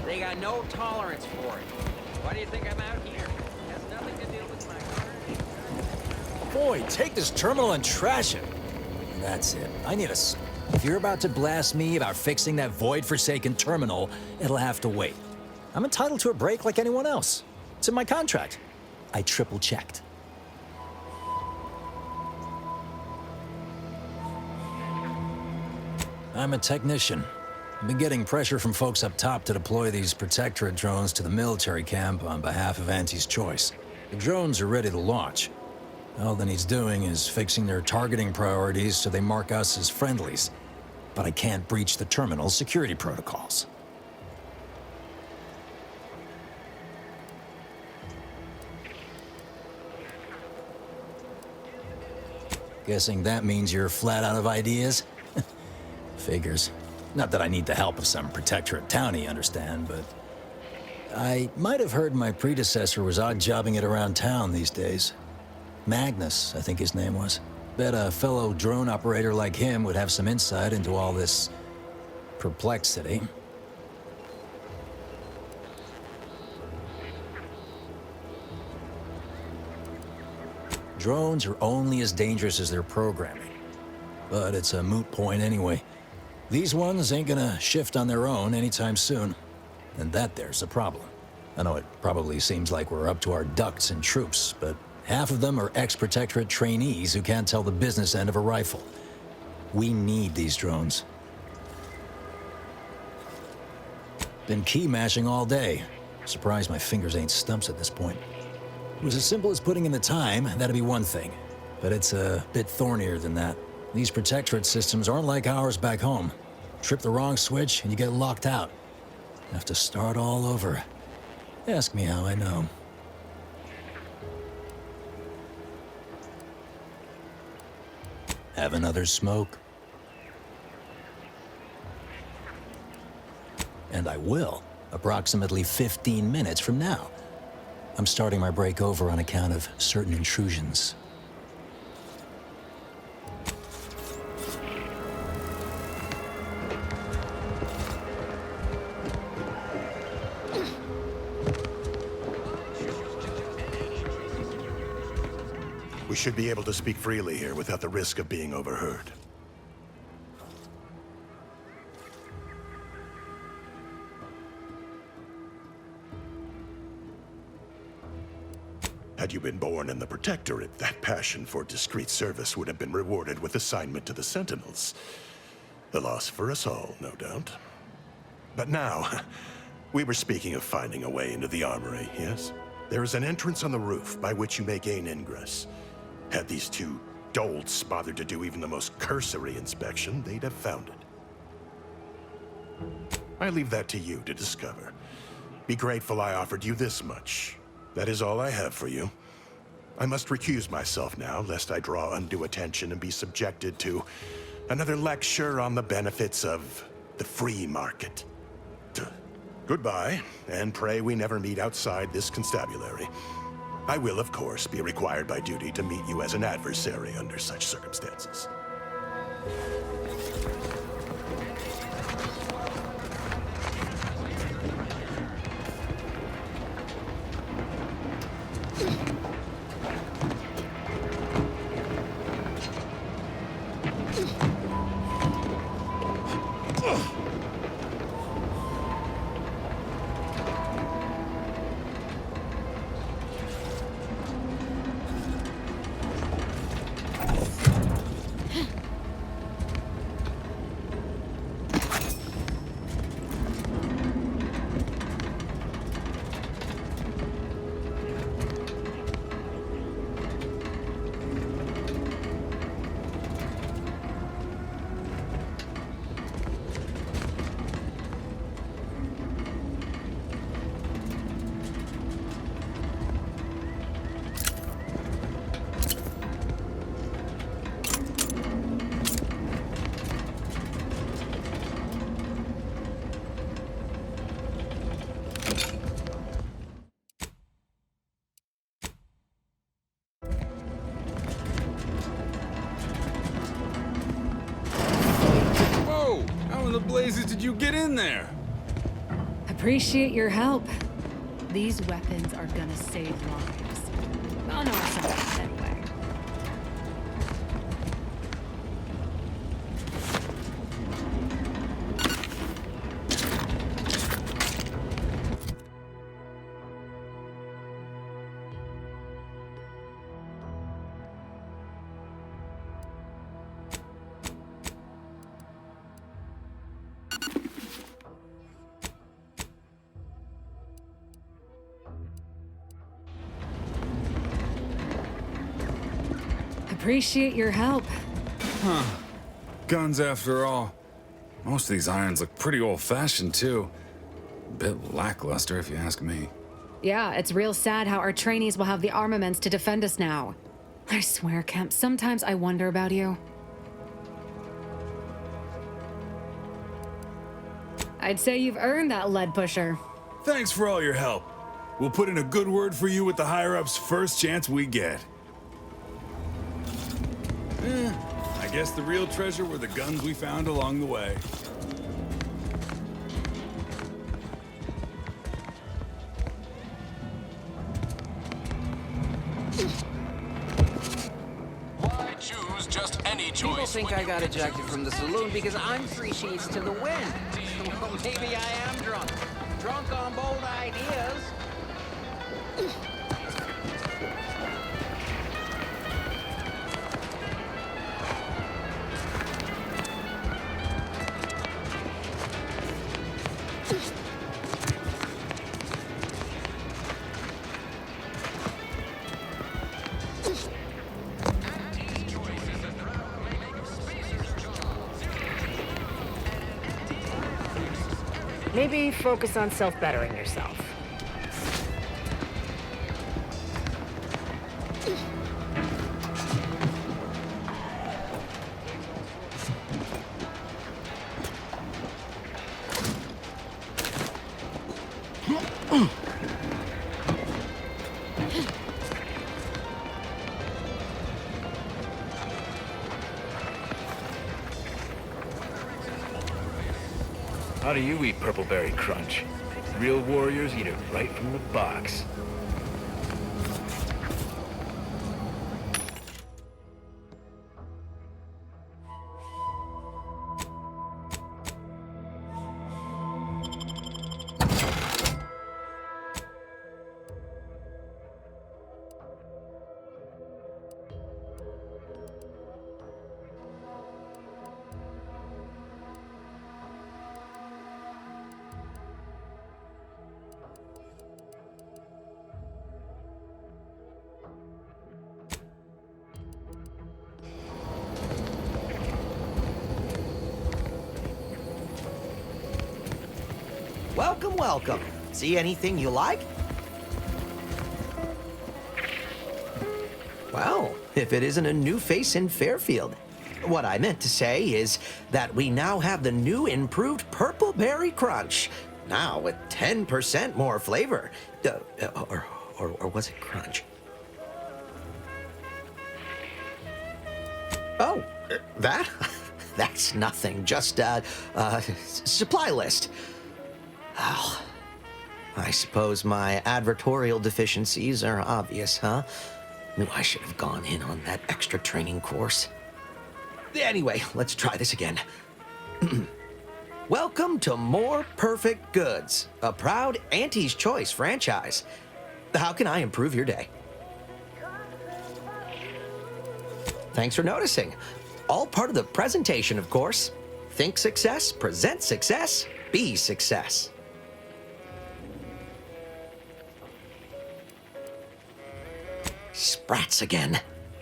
They got no tolerance for it. Why do you think I'm out here? It has nothing to do with my car. Boy, take this terminal and trash it. That's it. I need a... If you're about to blast me about fixing that void-forsaken terminal, it'll have to wait. I'm entitled to a break like anyone else. It's in my contract. I triple-checked. I'm a technician. I've been getting pressure from folks up top to deploy these Protectorate drones to the military camp on behalf of Auntie's Choice. The drones are ready to launch. All that needs doing is fixing their targeting priorities so they mark us as friendlies. But I can't breach the terminal's security protocols. Guessing that means you're flat out of ideas? Figures. Not that I need the help of some Protectorate townie, understand, but... I might have heard my predecessor was odd-jobbing it around town these days. Magnus, I think his name was. Bet a fellow drone operator like him would have some insight into all this... perplexity. Drones are only as dangerous as their programming. But it's a moot point anyway. These ones ain't gonna shift on their own anytime soon. And that there's a problem. I know it probably seems like we're up to our ducks in troops, but half of them are ex-Protectorate trainees who can't tell the business end of a rifle. We need these drones. Been key mashing all day. Surprised my fingers ain't stumps at this point. If it was as simple as putting in the time, that'd be one thing. But it's a bit thornier than that. These Protectorate systems aren't like ours back home. Trip the wrong switch and you get locked out. Have to start all over. Ask me how I know. Have another smoke? And I will, approximately 15 minutes from now. I'm starting my break over on account of certain intrusions. We should be able to speak freely here without the risk of being overheard. Had you been born in the Protectorate, that passion for discreet service would have been rewarded with assignment to the Sentinels. A loss for us all, no doubt. But now, we were speaking of finding a way into the armory, yes? There is an entrance on the roof by which you may gain ingress. Had these two dolts bothered to do even the most cursory inspection, they'd have found it. I leave that to you to discover. Be grateful I offered you this much. That is all I have for you. I must recuse myself now, lest I draw undue attention and be subjected to another lecture on the benefits of the free market. Goodbye, and pray we never meet outside this constabulary. I will, of course, be required by duty to meet you as an adversary under such circumstances. blazes did you get in there? Appreciate your help. These weapons are gonna save lives. Oh no, it's not anyway. Appreciate your help. Huh. Guns after all. Most of these irons look pretty old-fashioned, too. A bit lackluster, if you ask me. Yeah, it's real sad how our trainees will have the armaments to defend us now. I swear, Kemp, sometimes I wonder about you. I'd say you've earned that lead pusher. Thanks for all your help. We'll put in a good word for you with the higher-ups first chance we get. I guess the real treasure were the guns we found along the way. People choice. think when I you got can ejected choose from the saloon because I'm 3 sheets to the wind. Well, maybe I am drunk. Drunk on bold ideas. Maybe focus on self-bettering yourself. How do you eat Purpleberry Crunch? Real warriors eat it right from the box. Welcome, welcome. See anything you like? Well, if it isn't a new face in Fairfield. What I meant to say is that we now have the new improved Purpleberry Crunch. Now with 10% more flavor. Or was it crunch? Oh, that? That's nothing. Just supply list. Well, I suppose my advertorial deficiencies are obvious, huh? Knew I should have gone in on that extra training course. Anyway, let's try this again. Welcome to More Perfect Goods, a proud Auntie's Choice franchise. How can I improve your day? Thanks for noticing. All part of the presentation, of course. Think success, present success, be success. Sprats again.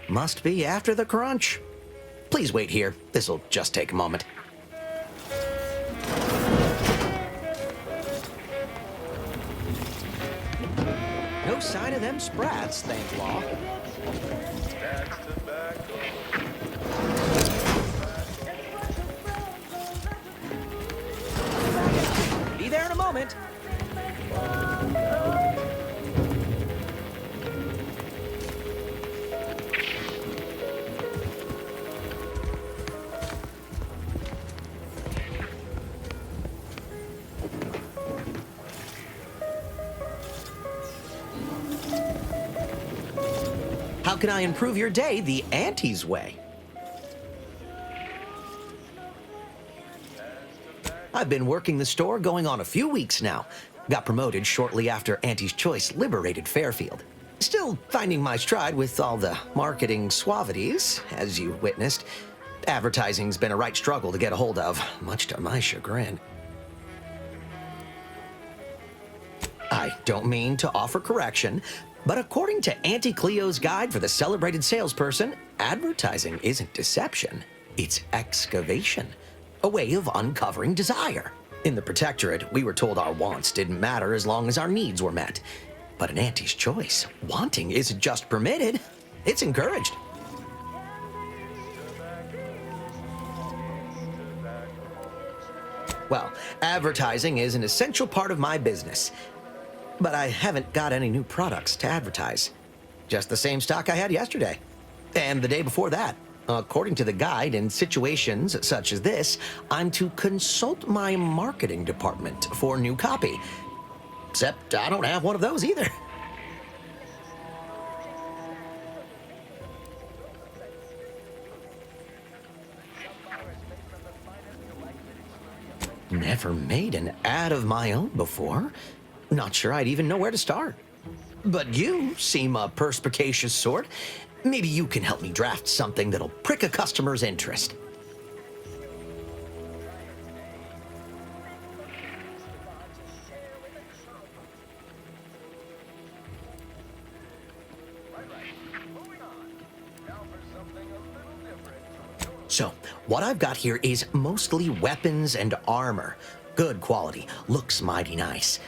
Must be after the crunch. Please wait here. This'll just take a moment. No sign of them sprats, thank law. Be there in a moment. How can I improve your day the Auntie's way? I've been working the store going on a few weeks now. Got promoted shortly after Auntie's Choice liberated Fairfield. Still finding my stride with all the marketing suavities, as you witnessed. Advertising's been a right struggle to get a hold of, much to my chagrin. I don't mean to offer correction, but according to Auntie Cleo's guide for the celebrated salesperson, advertising isn't deception, it's excavation, a way of uncovering desire. In the Protectorate, we were told our wants didn't matter as long as our needs were met. But in Auntie's Choice, wanting isn't just permitted, it's encouraged. Well, advertising is an essential part of my business. But I haven't got any new products to advertise. Just the same stock I had yesterday. And the day before that. According to the guide, in situations such as this, I'm to consult my marketing department for new copy. Except I don't have one of those either. Never made an ad of my own before. Not sure I'd even know where to start. But you seem a perspicacious sort. Maybe you can help me draft something that'll prick a customer's interest. So, what I've got here is mostly weapons and armor. Good quality, looks mighty nice.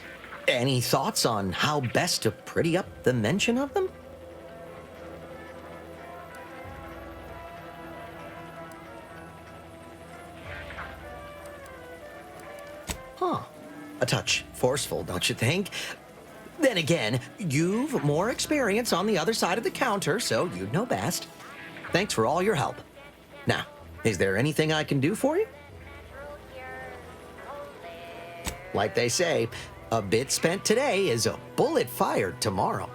Any thoughts on how best to pretty up the mention of them? Huh. A touch forceful, don't you think? Then again, you've more experience on the other side of the counter, so you'd know best. Thanks for all your help. Now, is there anything I can do for you? Like they say, a bit spent today is a bullet fired tomorrow.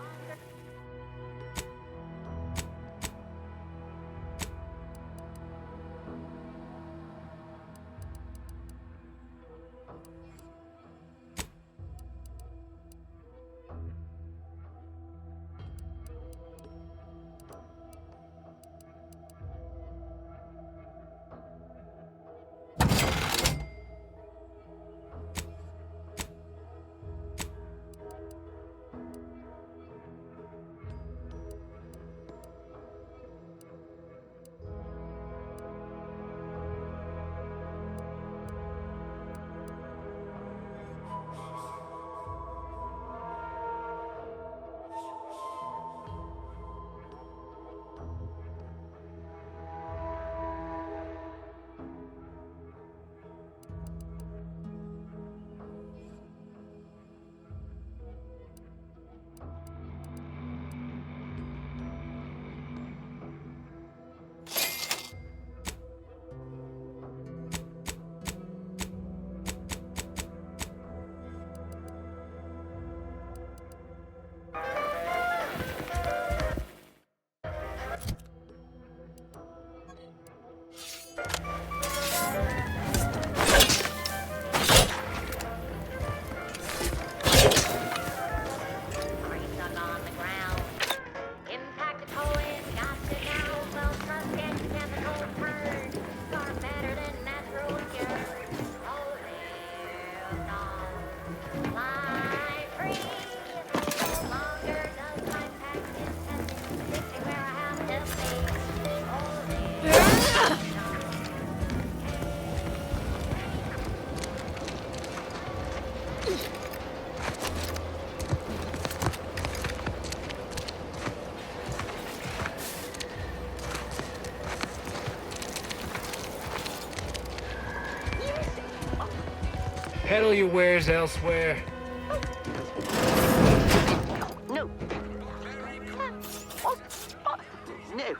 Peddle your wares elsewhere. No. No.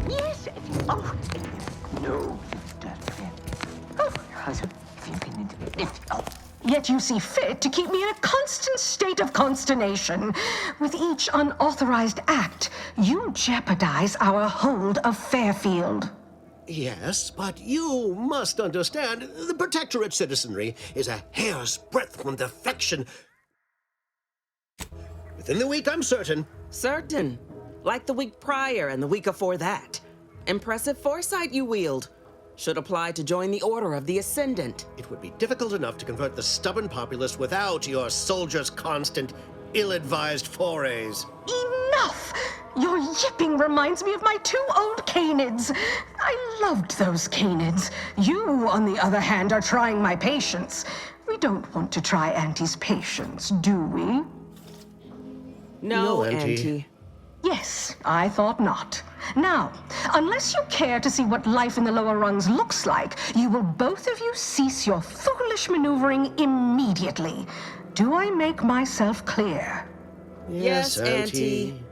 Yes. Oh, no. Yet you see fit to keep me in a constant state of consternation. With each unauthorized act, you jeopardize our hold of Fairfield. Yes, but you must understand, the Protectorate citizenry is a hair's breadth from defection. Within the week, I'm certain. Certain. Like the week prior and the week before that. Impressive foresight you wield. Should apply to join the Order of the Ascendant. It would be difficult enough to convert the stubborn populace without your soldiers' constant, ill-advised forays. Enough! Your yipping reminds me of my 2 old canids. I loved those canids. You, on the other hand, are trying my patience. We don't want to try Auntie's patience, do we? No, Auntie. Yes, I thought not. Now, unless you care to see what life in the lower rungs looks like, you will both of you cease your foolish maneuvering immediately. Do I make myself clear? Yes, Auntie.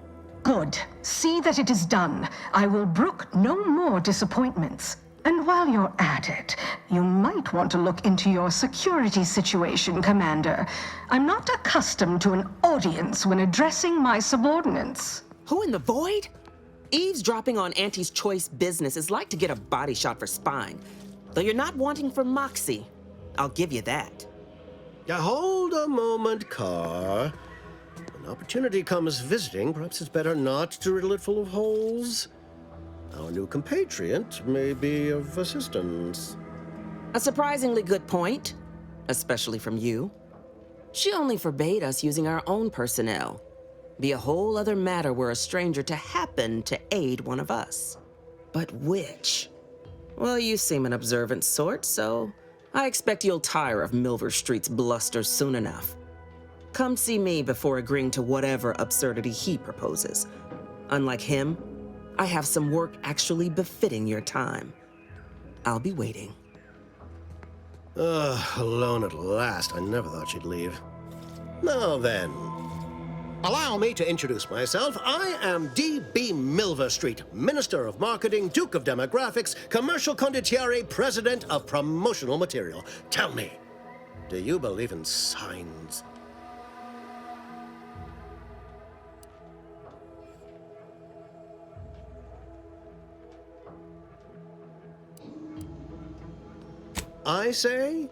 Good. See that it is done. I will brook no more disappointments. And while you're at it, you might want to look into your security situation, Commander. I'm not accustomed to an audience when addressing my subordinates. Who in the void? Eavesdropping on Auntie's choice business is like to get a body shot for spine. Though you're not wanting for moxie. I'll give you that. Hold a moment, Carr. When opportunity comes visiting, perhaps it's better not to riddle it full of holes. Our new compatriot may be of assistance. A surprisingly good point, especially from you. She only forbade us using our own personnel. Be a whole other matter were a stranger to happen to aid one of us. But which? Well, you seem an observant sort, so I expect you'll tire of Milver Street's bluster soon enough. Come see me before agreeing to whatever absurdity he proposes. Unlike him, I have some work actually befitting your time. I'll be waiting. Alone at last. I never thought she'd leave. Now then, allow me to introduce myself. I am D.B. Milver Street, Minister of Marketing, Duke of Demographics, Commercial Condottiere, President of Promotional Material. Tell me, do you believe in signs? I say,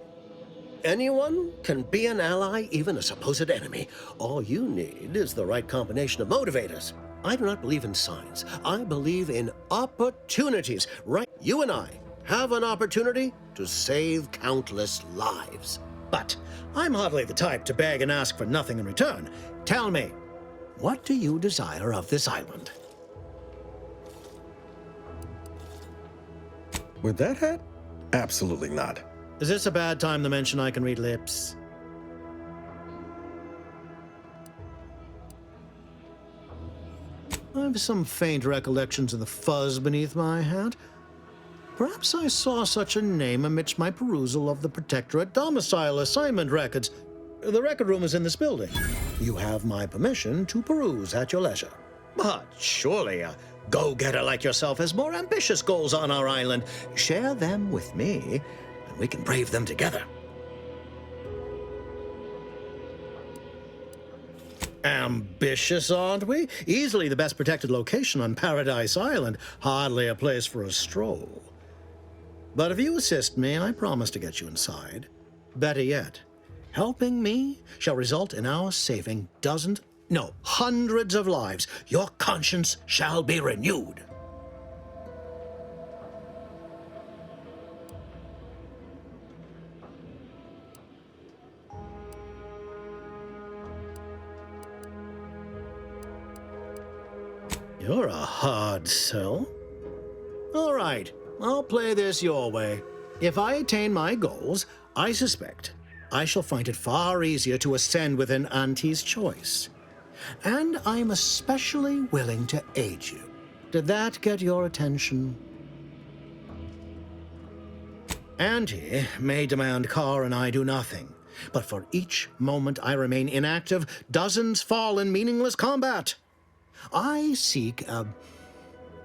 anyone can be an ally, even a supposed enemy. All you need is the right combination of motivators. I do not believe in signs. I believe in opportunities. Right? You and I have an opportunity to save countless lives. But I'm hardly the type to beg and ask for nothing in return. Tell me, what do you desire of this island? With that hat? Absolutely not. Is this a bad time to mention I can read lips? I have some faint recollections of the fuzz beneath my hat. Perhaps I saw such a name amidst my perusal of the Protectorate domicile assignment records. The record room is in this building. You have my permission to peruse at your leisure. But surely a go-getter like yourself has more ambitious goals on our island. Share them with me, and we can brave them together. Ambitious, aren't we? Easily the best protected location on Paradise Island. Hardly a place for a stroll. But if you assist me, I promise to get you inside. Better yet, helping me shall result in our saving dozens, no, hundreds of lives. Your conscience shall be renewed. You're a hard sell. All right, I'll play this your way. If I attain my goals, I suspect I shall find it far easier to ascend within Auntie's choice. And I'm especially willing to aid you. Did that get your attention? Auntie may demand Carr and I do nothing, but for each moment I remain inactive, dozens fall in meaningless combat. I seek a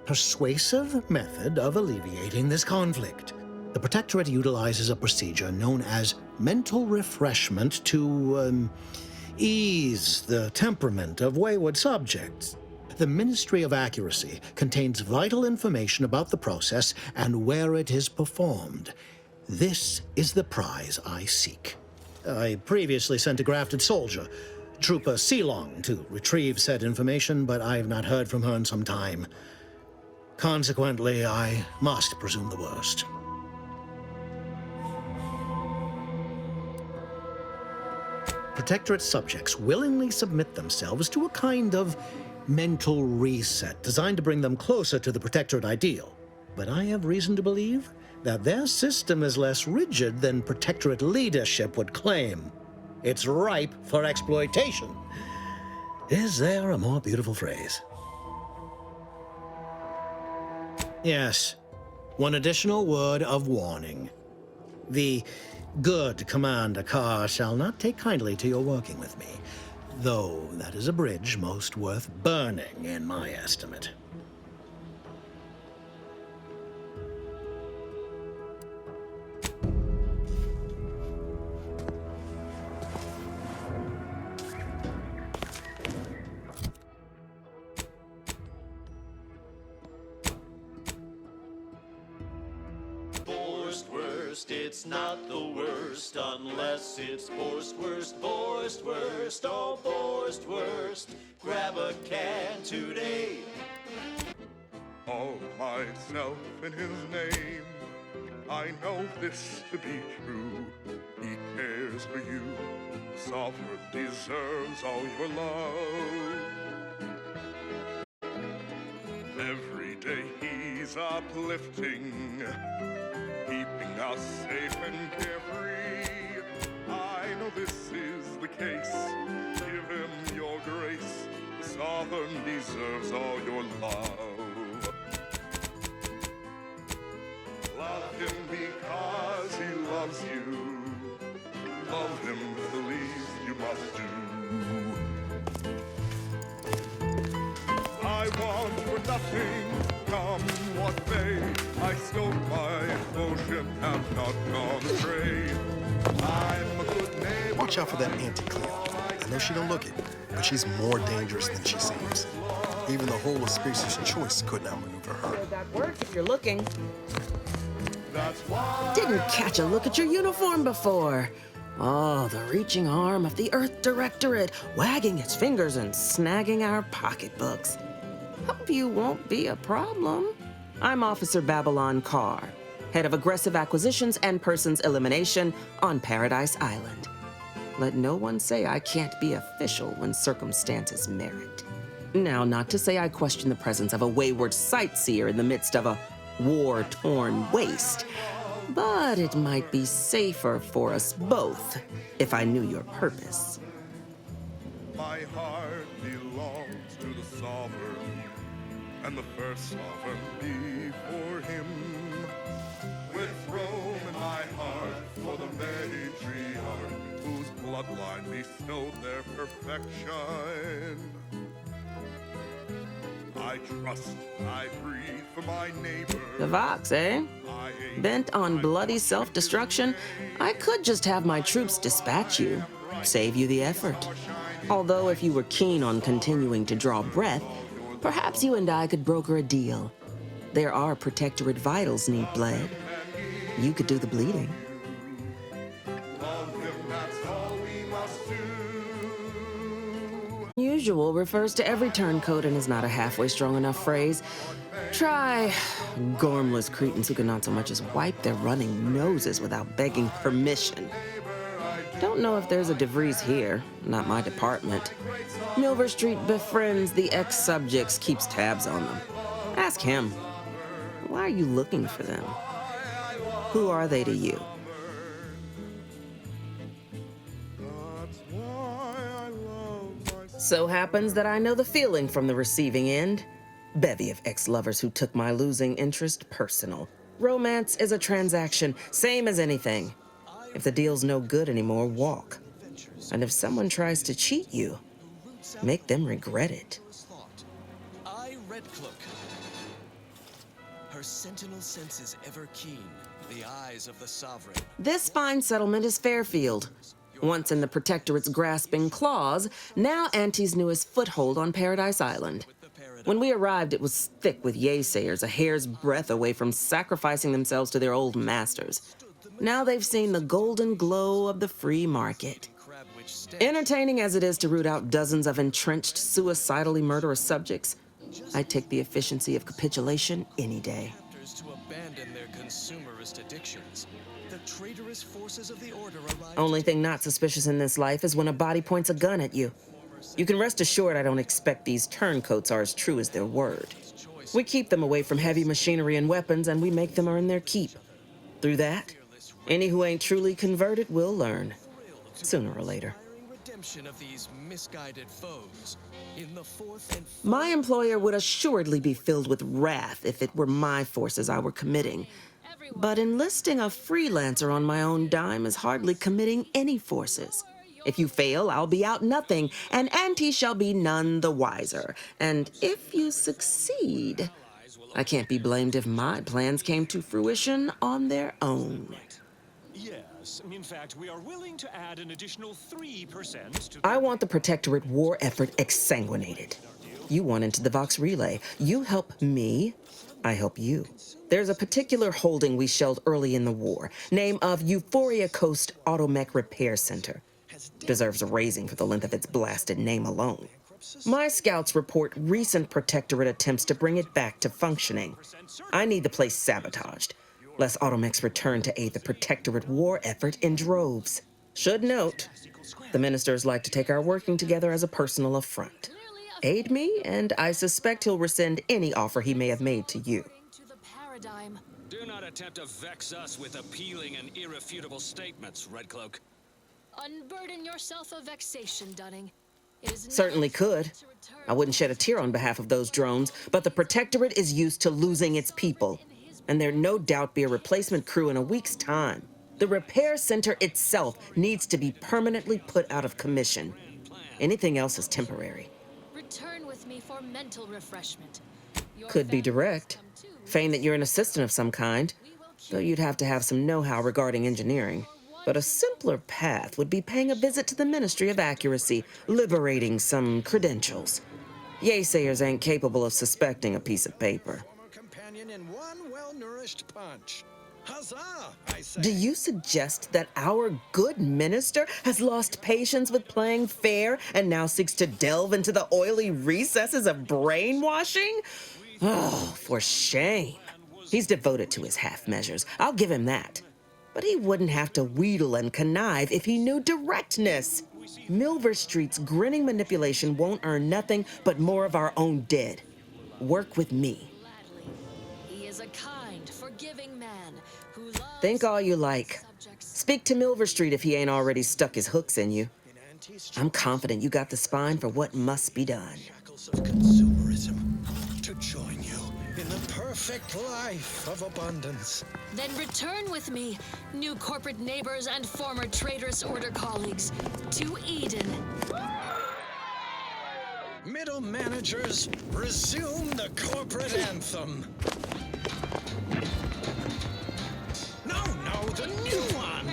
persuasive method of alleviating this conflict. The Protectorate utilizes a procedure known as mental refreshment to ease the temperament of wayward subjects. The Ministry of Accuracy contains vital information about the process and where it is performed. This is the prize I seek. I previously sent a grafted soldier, Trooper Sealong, to retrieve said information, but I have not heard from her in some time. Consequently, I must presume the worst. Protectorate subjects willingly submit themselves to a kind of mental reset designed to bring them closer to the Protectorate ideal. But I have reason to believe that their system is less rigid than Protectorate leadership would claim. It's ripe for exploitation. Is there a more beautiful phrase? Yes, one additional word of warning. The good Commander Carr shall not take kindly to your working with me, though that is a bridge most worth burning in my estimate. It's not the worst unless it's Borst worst, oh Borst worst. Grab a can today. All myself in his name, I know this to be true. He cares for you, the sovereign deserves all your love. Every day he's uplifting, keeping us safe and carefree. I know this is the case. Give him your grace. The sovereign deserves all your love. Love him because he loves you. Love him the least you must do. I want for nothing, come what may. I stole my devotion, have not gone astray. I'm a good neighbor. Watch out for that Auntie Cleo. I know she don't look it, but she's more dangerous than she seems. Even the whole of Spacer's Choice couldn't outmaneuver her. That works if you're looking. Didn't catch a look at your uniform before. Oh, the reaching arm of the Earth Directorate, wagging its fingers and snagging our pocketbooks. Hope you won't be a problem. I'm Officer Babylon Carr, head of aggressive acquisitions and persons elimination on Paradise Island. Let no one say I can't be official when circumstances merit. Now, not to say I question the presence of a wayward sightseer in the midst of a war-torn waste, but it might be safer for us both if I knew your purpose. My heart belongs to the sovereign, and the first sovereign before him. With Rome in my heart for the matriarch, whose bloodline bestowed their perfection. I trust, I breathe for my neighbor. The Vox, eh? Bent on bloody self-destruction, I could just have my troops dispatch you, save you the effort. Although if you were keen on continuing to draw breath, perhaps you and I could broker a deal. There are Protectorate vitals need bled. You could do the bleeding. Usual refers to every turncoat and is not a halfway strong enough phrase. Try gormless cretins who can not so much as wipe their running noses without begging permission. Don't know if there's a DeVries here, not my department. Milver Street befriends the ex-subjects, keeps tabs on them. Ask him. Why are you looking for them? Who are they to you? So happens that I know the feeling from the receiving end. Bevy of ex-lovers who took my losing interest personal. Romance is a transaction, same as anything. If the deal's no good anymore, walk. And if someone tries to cheat you, make them regret it. I, Redcloak. Her sentinel senses ever keen, the eyes of the sovereign. This fine settlement is Fairfield. Once in the Protectorate's grasping claws, now Auntie's newest foothold on Paradise Island. When we arrived, it was thick with yaysayers, a hair's breadth away from sacrificing themselves to their old masters. Now they've seen the golden glow of the free market. Entertaining as it is to root out dozens of entrenched, suicidally murderous subjects, I'd take the efficiency of capitulation any day. To abandon their consumerist addictions. The traitorous forces of the Order arrive. Only thing not suspicious in this life is when a body points a gun at you. You can rest assured I don't expect these turncoats are as true as their word. We keep them away from heavy machinery and weapons, and we make them earn their keep. Through that, any who ain't truly converted will learn, sooner or later. Redemption of these misguided foes. In the fourth and My employer would assuredly be filled with wrath if it were my forces I were committing. But enlisting a freelancer on my own dime is hardly committing any forces. If you fail, I'll be out nothing, and Auntie shall be none the wiser. And if you succeed, I can't be blamed if my plans came to fruition on their own. Yes, in fact, we are willing to add an additional 3% to... I want the Protectorate war effort exsanguinated. You want into the Vox Relay. You help me, I help you. There's a particular holding we shelled early in the war, name of Euphoria Coast Automech Repair Center. Deserves a raising for the length of its blasted name alone. My scouts report recent Protectorate attempts to bring it back to functioning. I need the place sabotaged, lest Automechs return to aid the Protectorate war effort in droves. Should note, the ministers like to take our working together as a personal affront. Aid me, and I suspect he'll rescind any offer he may have made to you. Do not attempt to vex us with appealing and irrefutable statements, Redcloak. Unburden yourself of vexation, Dunning. It is Certainly could. I wouldn't shed a tear on behalf of those drones, but the Protectorate is used to losing its people. And there'd no doubt be a replacement crew in a week's time. The repair center itself needs to be permanently put out of commission. Anything else is temporary. Return with me for mental refreshment. Could be direct. Feign that you're an assistant of some kind, though you'd have to have some know-how regarding engineering. But a simpler path would be paying a visit to the Ministry of Accuracy, liberating some credentials. Yaysayers ain't capable of suspecting a piece of paper. Companion in one well-nourished punch. Huzzah, I say. Do you suggest that our good minister has lost patience with playing fair and now seeks to delve into the oily recesses of brainwashing? Oh, for shame. He's devoted to his half-measures. I'll give him that. But he wouldn't have to wheedle and connive if he knew directness. Milver Street's grinning manipulation won't earn nothing but more of our own dead. Work with me. He is a kind, forgiving man who loves... Think all you like. Speak to Milver Street if he ain't already stuck his hooks in you. I'm confident you got the spine for what must be done. Consumerism to join you in the perfect perfect life of abundance. Then return with me, new corporate neighbors and former traitorous order colleagues, to Eden. Middle managers, resume the corporate anthem. No, the new one.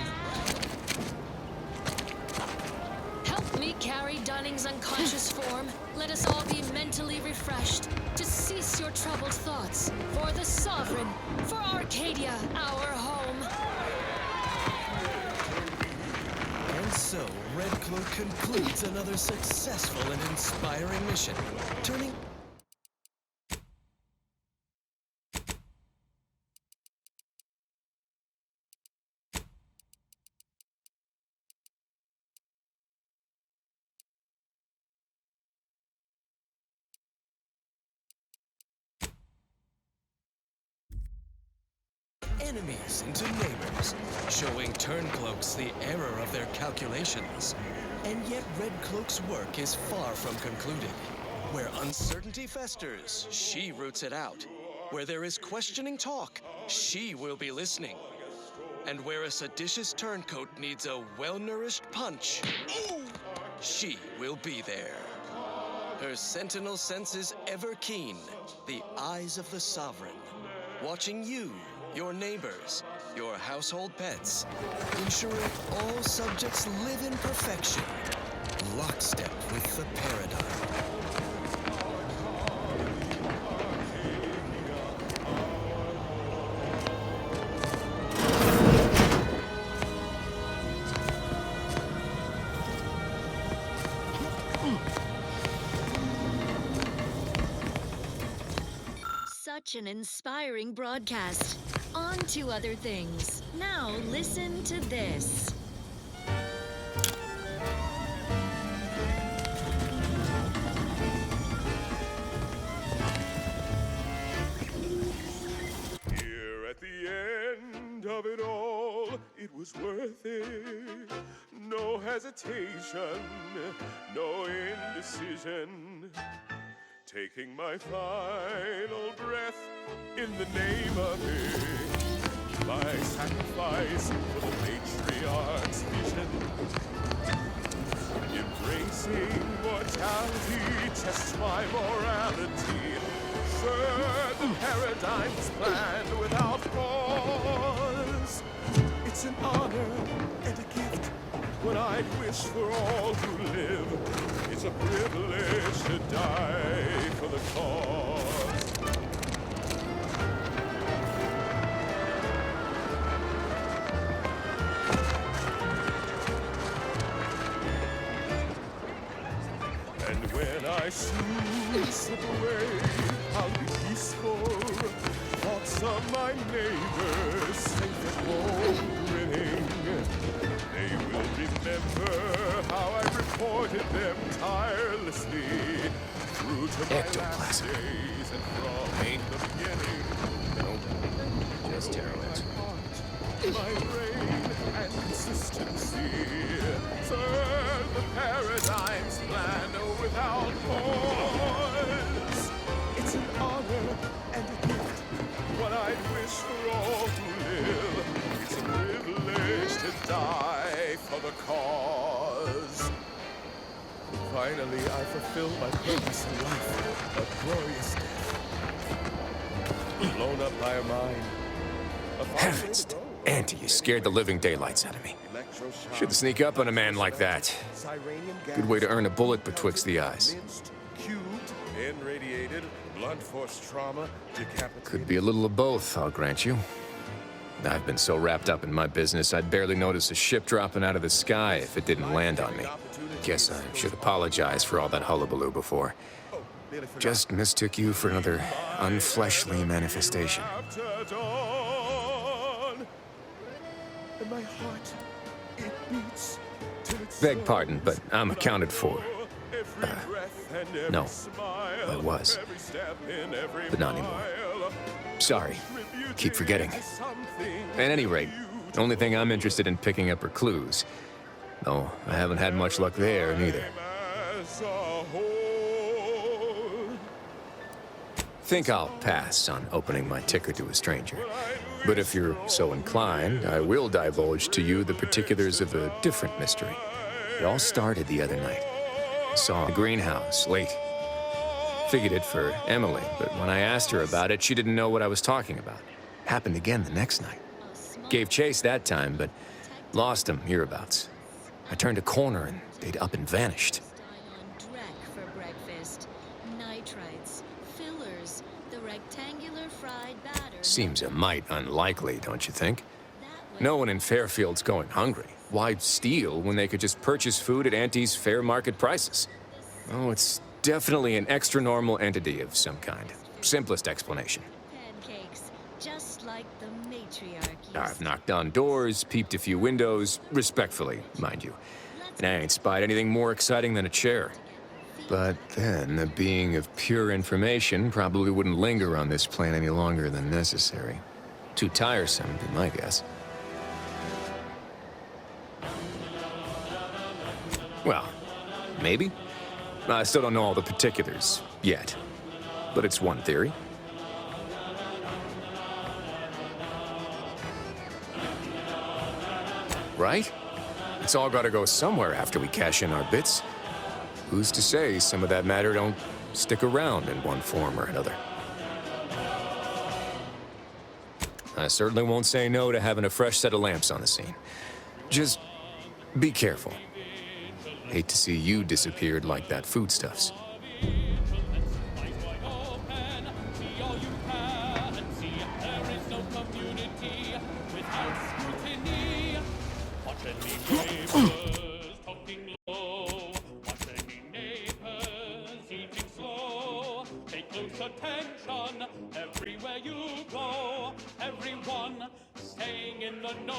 Help me carry Dunning's unconscious form. Let us all be mentally refreshed to cease your troubled thoughts. For the Sovereign, for Arcadia, our home. And so, Red Cloak concludes another successful and inspiring mission, turning... enemies into neighbors, showing Turncloaks the error of their calculations. And yet Red Cloak's work is far from concluded. Where uncertainty festers, she roots it out. Where there is questioning talk, she will be listening. And where a seditious turncoat needs a well-nourished punch, she will be there. Her sentinel senses ever keen, the eyes of the Sovereign, watching you, your neighbors, your household pets, ensuring all subjects live in perfection, lockstep with the paradigm. Such an inspiring broadcast. On to other things. Now listen to this. Here at the end of it all, it was worth it. No hesitation, no indecision. Taking my final breath in the name of it. My sacrifice for the matriarch's vision. Embracing mortality tests my morality. Sure, the paradigm's planned without pause. It's an honor and a gift when I'd wish for all who live. It's a privilege to die for the cause. And when I soon slip away, I'll be peaceful. Thoughts of my neighbors safe at home grinning. They will remember how I reported them tirelessly through to my last days and from the beginning. Nope. Just heroin. My brain and consistency serve the paradigm's plan without pause. It's an honor and a gift, what I'd wish for all who live. It's a privilege to die for the cause. Finally, I fulfill my purpose in life, a glorious death. Blown up by a mine. Heavens, Auntie, you scared the living daylights out of me. Shouldn't sneak up on a man like that. Good way to earn a bullet betwixt the eyes. Cubed, irradiated, blunt force trauma, decapitated. Could be a little of both, I'll grant you. I've been so wrapped up in my business, I'd barely notice a ship dropping out of the sky if it didn't land on me. Guess I should apologize for all that hullabaloo before. Just mistook you for another unfleshly manifestation. And my heart, it beats till it's Beg pardon, but I'm accounted for. No, I was. But not anymore. Sorry. Keep forgetting. At any rate, the only thing I'm interested in picking up are clues. Though I haven't had much luck there, neither. think I'll pass on opening my ticker to a stranger. But if you're so inclined, I will divulge to you the particulars of a different mystery. It all started the other night. I saw the greenhouse late. Figured it for Emily, but when I asked her about it, she didn't know what I was talking about. Happened again the next night. Gave chase that time, but lost them hereabouts. I turned a corner and they'd up and vanished. For breakfast, nitrites, fillers, the rectangular fried batter. Seems a mite unlikely, don't you think? No one in Fairfield's going hungry. Why steal when they could just purchase food at Auntie's fair market prices? Oh, it's definitely an extra-normal entity of some kind. Simplest explanation. Pancakes, just like the matriarchy. I've knocked on doors, peeped a few windows, respectfully, mind you. And I ain't spied anything more exciting than a chair. But then, a being of pure information probably wouldn't linger on this plane any longer than necessary. Too tiresome, be my guess. Well, maybe. I still don't know all the particulars, yet. But it's one theory. Right? It's all gotta go somewhere after we cash in our bits. Who's to say some of that matter don't stick around in one form or another? I certainly won't say no to having a fresh set of lamps on the scene. Just be careful. Hate to see you disappeared like that foodstuffs. Attention, everywhere you go, everyone staying in the know.